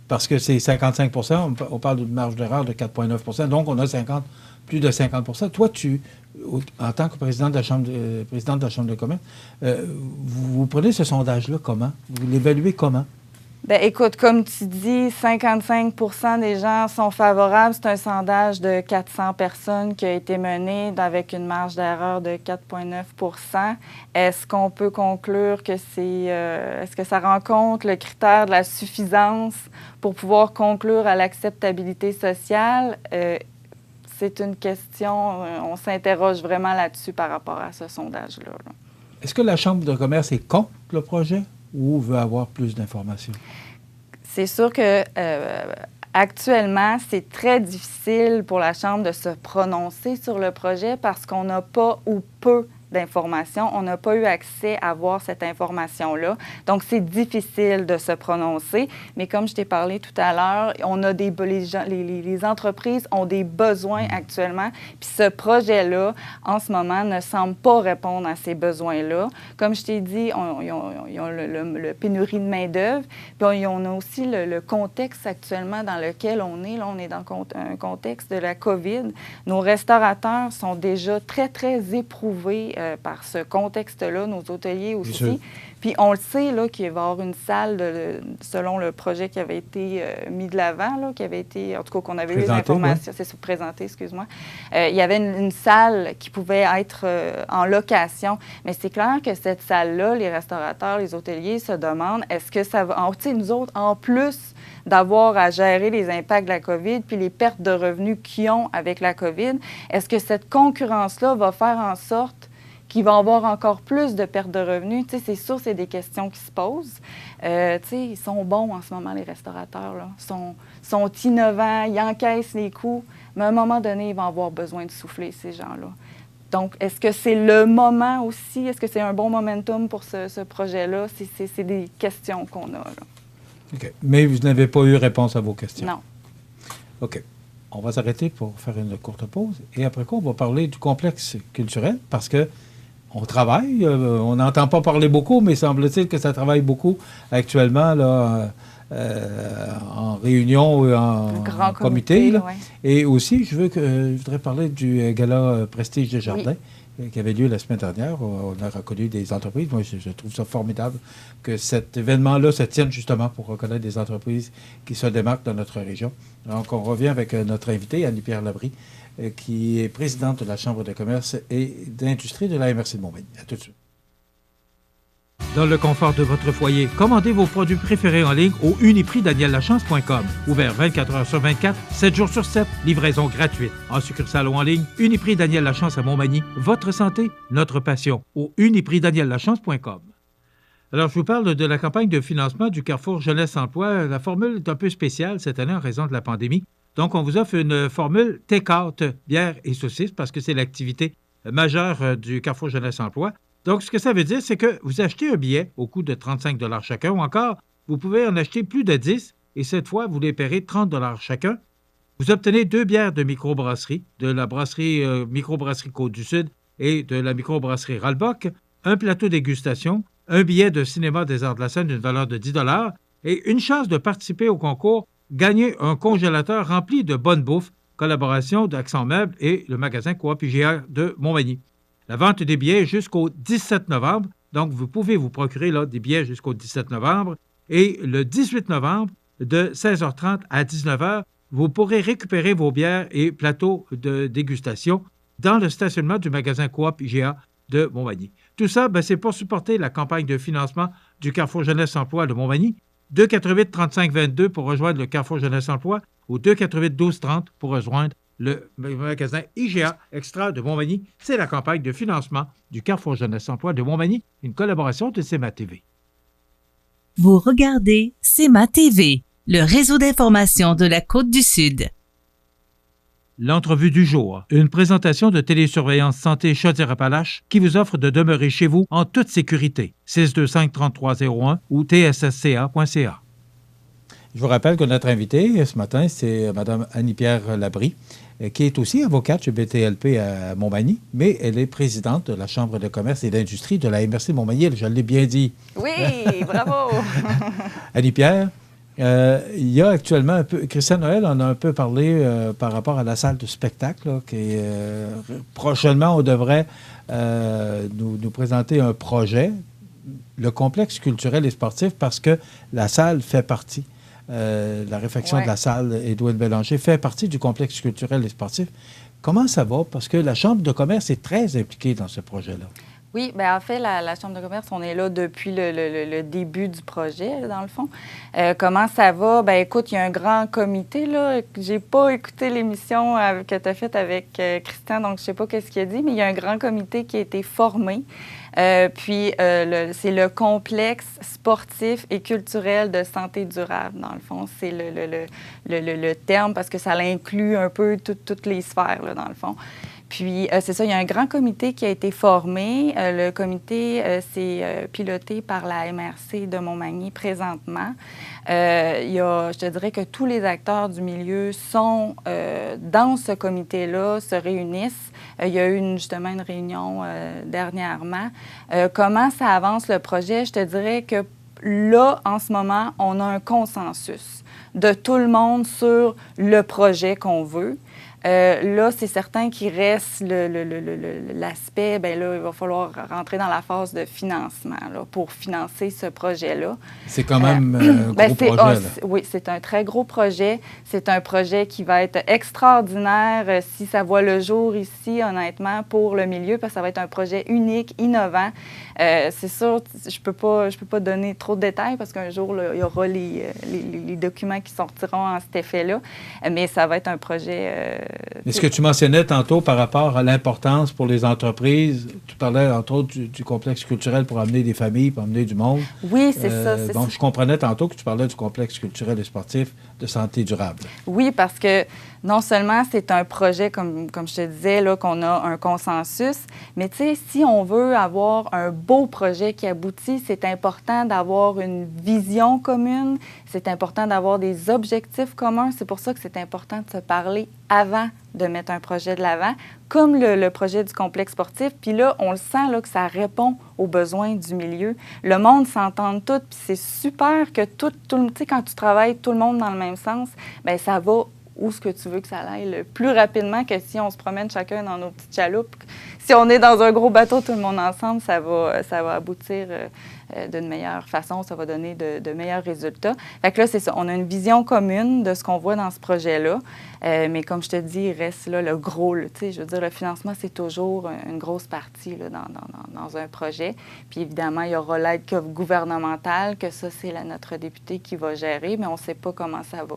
Parce que c'est 55 %, on parle d'une marge d'erreur de 4,9 %, donc on a plus de 50 %. Toi, en tant que présidente de la Chambre de commerce, vous prenez ce sondage-là comment? Vous l'évaluez comment? Bien, écoute, comme tu dis, 55 % des gens sont favorables. C'est un sondage de 400 personnes qui a été mené avec une marge d'erreur de 4,9 %. Est-ce qu'on peut conclure que est-ce que ça rencontre le critère de la suffisance pour pouvoir conclure à l'acceptabilité sociale? C'est une question, on s'interroge vraiment là-dessus par rapport à ce sondage-là. Est-ce que la Chambre de commerce est contre le projet ou veut avoir plus d'informations? C'est sûr que actuellement, c'est très difficile pour la Chambre de se prononcer sur le projet parce qu'on n'a pas ou peu d'informations. On n'a pas eu accès à voir cette information-là. Donc, c'est difficile de se prononcer. Mais comme je t'ai parlé tout à l'heure, on a les entreprises ont des besoins actuellement. Puis ce projet-là, en ce moment, ne semble pas répondre à ces besoins-là. Comme je t'ai dit, ils ont le pénurie de main-d'œuvre. Puis on a aussi le contexte actuellement dans lequel on est. Là, on est dans un contexte de la COVID. Nos restaurateurs sont déjà très, très éprouvés par ce contexte-là, nos hôteliers aussi. Puis on le sait là, qu'il va y avoir une salle, selon le projet qui avait été mis de l'avant, là, qui avait été, en tout cas, qu'on avait eu des informations, c'est présenté, excuse-moi. Il y avait une salle qui pouvait être en location, mais c'est clair que cette salle-là, les restaurateurs, les hôteliers se demandent, est-ce que ça va... Tu sais, nous autres, en plus d'avoir à gérer les impacts de la COVID puis les pertes de revenus qu'ils ont avec la COVID, est-ce que cette concurrence-là va faire en sorte qu'ils vont avoir encore plus de pertes de revenus? Tu sais, c'est sûr, c'est des questions qui se posent. Tu sais, ils sont bons en ce moment, les restaurateurs, là. Sont innovants, ils encaissent les coûts, mais à un moment donné, ils vont avoir besoin de souffler, ces gens-là. Donc, est-ce que c'est le moment aussi? Est-ce que c'est un bon momentum pour ce projet-là? C'est des questions qu'on a, là. OK. Mais vous n'avez pas eu réponse à vos questions? Non. OK. On va s'arrêter pour faire une courte pause. Et après quoi, on va parler du complexe culturel parce que on travaille. On n'entend pas parler beaucoup, mais semble-t-il que ça travaille beaucoup actuellement là, en réunion ou en comité. Là. Ouais. Et aussi, je voudrais parler du gala Prestige Desjardins. Oui. Qui avait lieu la semaine dernière. On a reconnu des entreprises. Moi, je trouve ça formidable que cet événement-là se tienne justement pour reconnaître des entreprises qui se démarquent dans notre région. Donc, on revient avec notre invité, Annie-Pierre Labrie, qui est présidente de la Chambre de commerce et d'industrie de la MRC de Montmagny. À tout de suite. Dans le confort de votre foyer, commandez vos produits préférés en ligne au uniprixdaniellachance.com. Ouvert 24 heures sur 24, 7 jours sur 7, livraison gratuite. En succursale ou en ligne, Uniprix Daniel Lachance à Montmagny. Votre santé, notre passion. Au uniprixdaniellachance.com. Alors, je vous parle de la campagne de financement du Carrefour Jeunesse-Emploi. La formule est un peu spéciale cette année en raison de la pandémie. Donc, on vous offre une formule take-out, bière et saucisses, parce que c'est l'activité majeure du Carrefour Jeunesse-Emploi. Donc, ce que ça veut dire, c'est que vous achetez un billet au coût de 35 $ chacun, ou encore, vous pouvez en acheter plus de 10, et cette fois, vous les paierez 30 $ chacun. Vous obtenez 2 bières de microbrasserie, de la brasserie microbrasserie Côte-du-Sud et de la microbrasserie Ralbock, un plateau dégustation, un billet de cinéma des Arts de la Scène d'une valeur de 10 $ et une chance de participer au concours, gagner un congélateur rempli de bonne bouffe, collaboration d'Accent Meubles et le magasin Coop IGA de Montmagny. La vente des billets est jusqu'au 17 novembre, donc vous pouvez vous procurer là, des billets jusqu'au 17 novembre. Et le 18 novembre, de 16h30 à 19h, vous pourrez récupérer vos bières et plateaux de dégustation dans le stationnement du magasin Coop IGA de Montmagny. Tout ça, c'est pour supporter la campagne de financement du Carrefour Jeunesse-Emploi de Montmagny. 248-3522 pour rejoindre le Carrefour Jeunesse-Emploi ou 248-1230 pour rejoindre le magasin IGA Extra de Montmagny. C'est la campagne de financement du Carrefour Jeunesse-Emploi de Montmagny, une collaboration de CMA TV. Vous regardez CEMA TV, le réseau d'information de la Côte-du-Sud. L'entrevue du jour, une présentation de Télésurveillance Santé Chaudière-Appalaches qui vous offre de demeurer chez vous en toute sécurité. 625-3301 ou tssca.ca. Je vous rappelle que notre invitée ce matin, c'est Mme Annie-Pierre Labrie, qui est aussi avocate chez BTLP à Montmagny, mais elle est présidente de la Chambre de commerce et d'industrie de la MRC de Montmagny. Je l'ai bien dit. Oui, bravo! Annie-Pierre, il y a actuellement un peu... Christian Noël en a un peu parlé par rapport à la salle de spectacle, là, qui prochainement, on devrait nous présenter un projet, le complexe culturel et sportif, parce que la salle fait partie. La réfection de la salle Édouard Bélanger fait partie du complexe culturel et sportif. Comment ça va? Parce que la Chambre de commerce est très impliquée dans ce projet-là. Oui, bien en fait, la Chambre de commerce, on est là depuis le début du projet, là, dans le fond. Comment ça va? Bien, écoute, il y a un grand comité, là. J'ai pas écouté l'émission que tu as faite avec Christian, donc je sais pas qu'est-ce qu'il a dit, mais il y a un grand comité qui a été formé. Puis, c'est le complexe sportif et culturel de santé durable, dans le fond. C'est le terme parce que ça inclut un peu toutes les sphères, là, dans le fond. Puis, c'est ça, il y a un grand comité qui a été formé. Le comité, c'est piloté par la MRC de Montmagny présentement. Je te dirais que tous les acteurs du milieu sont dans ce comité-là, se réunissent. Il y a eu justement une réunion dernièrement. Comment ça avance le projet? Je te dirais que là, en ce moment, on a un consensus de tout le monde sur le projet qu'on veut. Là, c'est certain qu'il reste l'aspect, bien là, il va falloir rentrer dans la phase de financement là, pour financer ce projet-là. C'est quand même un gros projet. Oui, c'est un très gros projet. C'est un projet qui va être extraordinaire si ça voit le jour ici, honnêtement, pour le milieu, parce que ça va être un projet unique, innovant. C'est sûr, je peux pas donner trop de détails parce qu'un jour, là, il y aura les documents qui sortiront en cet effet-là, mais ça va être un projet... Mais ce que tu mentionnais tantôt par rapport à l'importance pour les entreprises, tu parlais entre autres du complexe culturel pour amener des familles, pour amener du monde. Oui, c'est ça. Donc, je comprenais tantôt que tu parlais du complexe culturel et sportif de santé durable. Oui, parce que non seulement c'est un projet, comme je te disais, là, qu'on a un consensus, mais tu sais, si on veut avoir un beau projet qui aboutit, c'est important d'avoir une vision commune, c'est important d'avoir des objectifs communs. C'est pour ça que c'est important de se parler avant de mettre un projet de l'avant, comme le projet du complexe sportif. Puis là, on le sent là, que ça répond aux besoins du milieu. Le monde s'entend tout, puis c'est super que tu sais, quand tu travailles tout le monde dans le même sens, bien, ça va où ce que tu veux que ça aille le plus rapidement que si on se promène chacun dans nos petites chaloupes. Si on est dans un gros bateau, tout le monde ensemble, ça va aboutir d'une meilleure façon, ça va donner de meilleurs résultats. Fait que là, c'est ça, on a une vision commune de ce qu'on voit dans ce projet-là, mais comme je te dis, il reste là le gros, tu sais, je veux dire, le financement, c'est toujours une grosse partie là, dans un projet. Puis évidemment, il y aura l'aide gouvernementale, que ça, c'est notre député qui va gérer, mais on ne sait pas comment ça va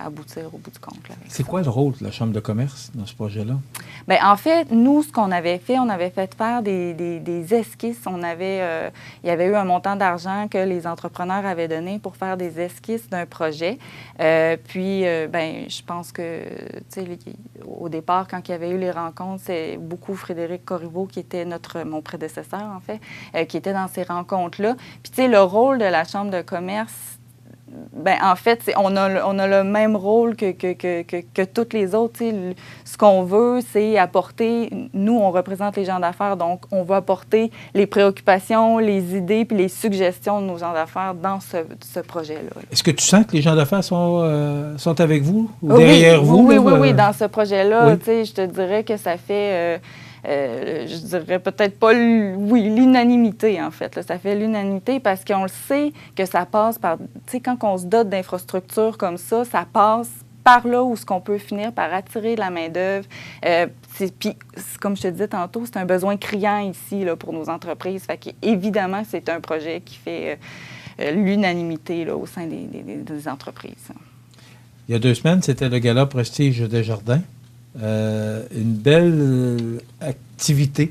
aboutir au bout du compte. C'est quoi le rôle de la Chambre de commerce dans ce projet-là? Bien, en fait, nous, ce qu'on avait fait, on avait fait faire des esquisses. Il y avait eu un montant d'argent que les entrepreneurs avaient donné pour faire des esquisses d'un projet. Puis, je pense que, tu sais, au départ, quand il y avait eu les rencontres, c'est beaucoup Frédéric Corriveau, qui était mon prédécesseur, en fait, qui était dans ces rencontres-là. Puis, tu sais, le rôle de la Chambre de commerce, bien, en fait, on a le même rôle que toutes les autres. T'sais. Ce qu'on veut, c'est apporter... Nous, on représente les gens d'affaires, donc on veut apporter les préoccupations, les idées puis les suggestions de nos gens d'affaires dans ce projet-là. Est-ce que tu sens que les gens d'affaires sont avec vous ou derrière vous? Oui, dans ce projet-là, oui. Je te dirais que ça fait... je dirais peut-être pas, l'unanimité, en fait. Là. Ça fait l'unanimité parce qu'on le sait que ça passe par... Tu sais, quand on se dote d'infrastructures comme ça passe par là où ce qu'on peut finir par attirer de la main-d'œuvre. Puis, comme je te disais tantôt, c'est un besoin criant ici là, pour nos entreprises. Fait qu'évidemment, c'est un projet qui fait l'unanimité là, au sein des entreprises. Il y a 2 semaines, c'était le Gala Prestige Desjardins. Une belle activité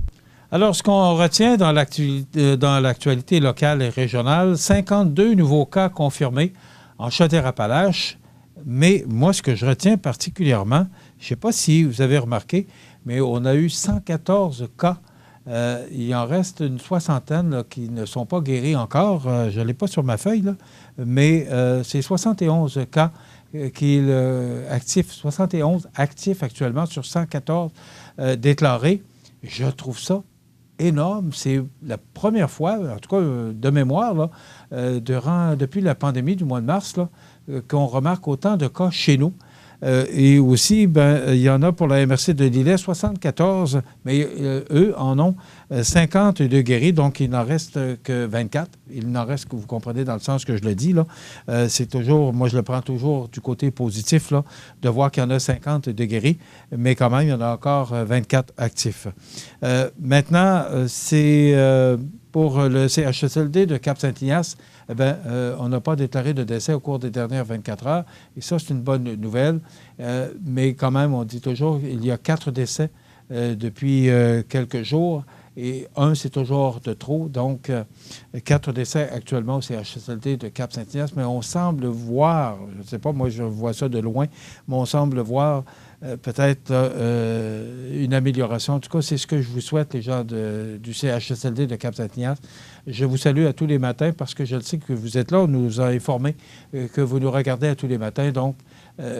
Alors, ce qu'on retient dans l'actualité locale et régionale, 52 nouveaux cas confirmés en Chaudière-Appalaches. Mais moi, ce que je retiens particulièrement, je ne sais pas si vous avez remarqué, mais on a eu 114 cas. Il en reste une soixantaine là, qui ne sont pas guéris encore. Je ne l'ai pas sur ma feuille, là, mais c'est 71 cas actifs, 71 actifs actuellement sur 114 déclarés. Je trouve ça énorme. C'est la première fois, en tout cas de mémoire, là, depuis la pandémie du mois de mars, là, qu'on remarque autant de cas chez nous. Et aussi, il y en a pour la MRC de Lillet, 74, mais eux en ont 50 de guéris, donc il n'en reste que 24. Il n'en reste que, vous comprenez, dans le sens que je le dis, là. C'est toujours, moi je le prends toujours du côté positif, là, de voir qu'il y en a 50 de guéris, mais quand même, il y en a encore 24 actifs. Maintenant, c'est pour le CHSLD de Cap-Saint-Ignace, on n'a pas déclaré de décès au cours des dernières 24 heures. Et ça, c'est une bonne nouvelle. Mais quand même, on dit toujours qu'il y a 4 décès depuis quelques jours. Et un, c'est toujours de trop. Donc, 4 décès actuellement au CHSLD de Cap-Saint-Ignace. Mais on semble voir, je ne sais pas, moi je vois ça de loin, mais on semble voir peut-être une amélioration. En tout cas, c'est ce que je vous souhaite, les gens du CHSLD de Cap-Saint-Ignace. Je vous salue à tous les matins parce que je le sais que vous êtes là. On nous a informé que vous nous regardez à tous les matins. Donc,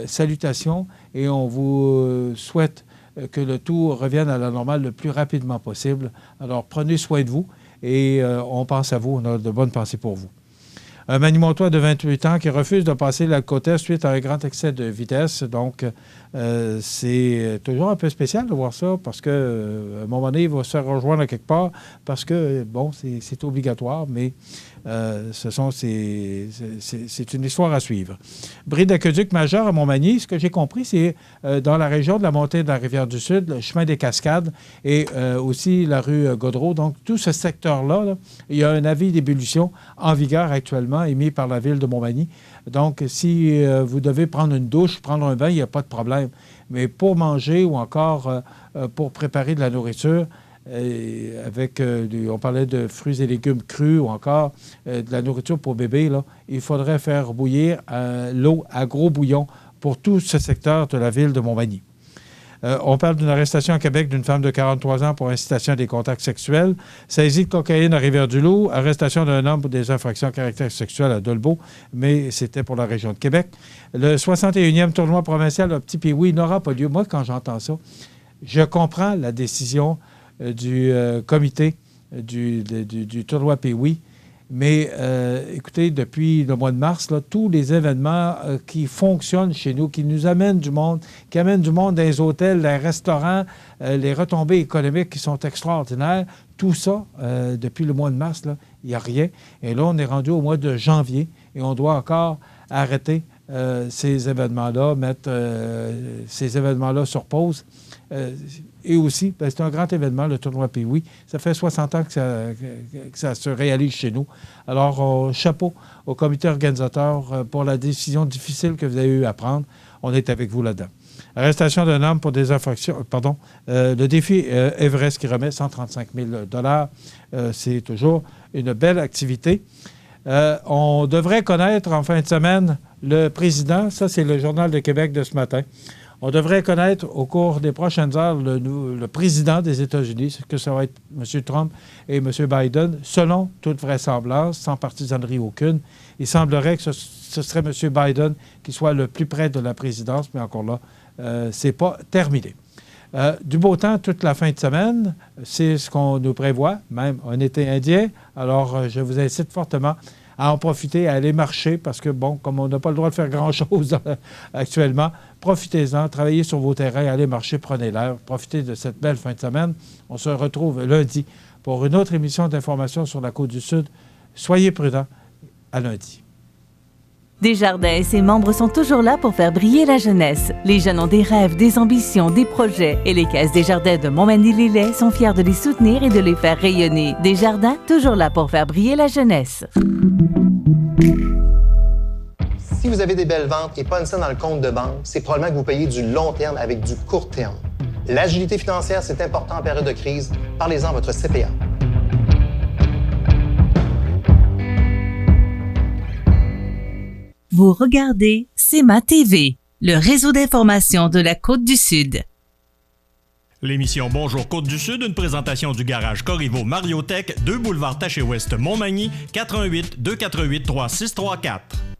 salutations et on vous souhaite que le tout revienne à la normale le plus rapidement possible. Alors, prenez soin de vous et on pense à vous. On a de bonnes pensées pour vous. Un Manimontois de 28 ans qui refuse de passer l'alcotest suite à un grand excès de vitesse. Donc, c'est toujours un peu spécial de voir ça parce qu'à un moment donné, il va se faire rejoindre à quelque part parce que, bon, c'est obligatoire, mais c'est une histoire à suivre. Bris d'aqueduc majeur à Montmagny, ce que j'ai compris, c'est dans la région de la montée de la Rivière-du-Sud, le chemin des Cascades et aussi la rue Godreau. Donc, tout ce secteur-là, là, il y a un avis d'ébullition en vigueur actuellement émis par la ville de Montmagny. Donc, si vous devez prendre une douche, prendre un bain, il n'y a pas de problème. Mais pour manger ou encore pour préparer de la nourriture, on parlait de fruits et légumes crus ou encore de la nourriture pour bébé, là, il faudrait faire bouillir l'eau à gros bouillon pour tout ce secteur de la ville de Montmagny. On parle d'une arrestation à Québec d'une femme de 43 ans pour incitation à des contacts sexuels. Saisie de cocaïne à Rivière-du-Loup. Arrestation d'un homme pour des infractions à caractère sexuel à Dolbeau, mais c'était pour la région de Québec. Le 61e tournoi provincial de Petit Pee-Wee n'aura pas lieu. Moi, quand j'entends ça, je comprends la décision du comité du tournoi Pee-Wee. Mais écoutez, depuis le mois de mars, là, tous les événements qui fonctionnent chez nous, qui nous amènent du monde, qui amènent du monde dans les hôtels, les restaurants, les retombées économiques qui sont extraordinaires, tout ça, depuis le mois de mars, là, il n'y a rien. Et là, on est rendu au mois de janvier et on doit encore arrêter ces événements-là, mettre ces événements-là sur pause. Et aussi, c'est un grand événement, le tournoi Pee-Wee. Ça fait 60 ans que ça se réalise chez nous. Alors, chapeau au comité organisateur pour la décision difficile que vous avez eu à prendre. On est avec vous là-dedans. Arrestation d'un homme pour des infractions. Le défi Everest qui remet 135 000 $. C'est toujours une belle activité. On devrait connaître en fin de semaine le président. Ça, c'est le Journal de Québec de ce matin. On devrait connaître au cours des prochaines heures le président des États-Unis, que ça va être M. Trump et M. Biden, selon toute vraisemblance, sans partisanerie aucune. Il semblerait que ce serait M. Biden qui soit le plus près de la présidence, mais encore là, c'est pas terminé. Du beau temps toute la fin de semaine, c'est ce qu'on nous prévoit, même un été indien. Alors, je vous incite fortement à en profiter, à aller marcher, parce que, bon, comme on n'a pas le droit de faire grand-chose actuellement, profitez-en, travaillez sur vos terrains, allez marcher, prenez l'air, profitez de cette belle fin de semaine. On se retrouve lundi pour une autre émission d'information sur la Côte-du-Sud. Soyez prudents. À lundi. Desjardins et ses membres sont toujours là pour faire briller la jeunesse. Les jeunes ont des rêves, des ambitions, des projets. Et les Caisses Desjardins de Montmagny-Lillet sont fiers de les soutenir et de les faire rayonner. Desjardins, toujours là pour faire briller la jeunesse. Si vous avez des belles ventes et pas une scène dans le compte de banque, c'est probablement que vous payez du long terme avec du court terme. L'agilité financière, c'est important en période de crise. Parlez-en à votre CPA. Vous regardez CEMA TV, le réseau d'information de la Côte-du-Sud. L'émission Bonjour Côte-du-Sud, une présentation du garage Corriveau Mariotech, 2 boulevard Taché-Ouest Montmagny, 418 248 3634.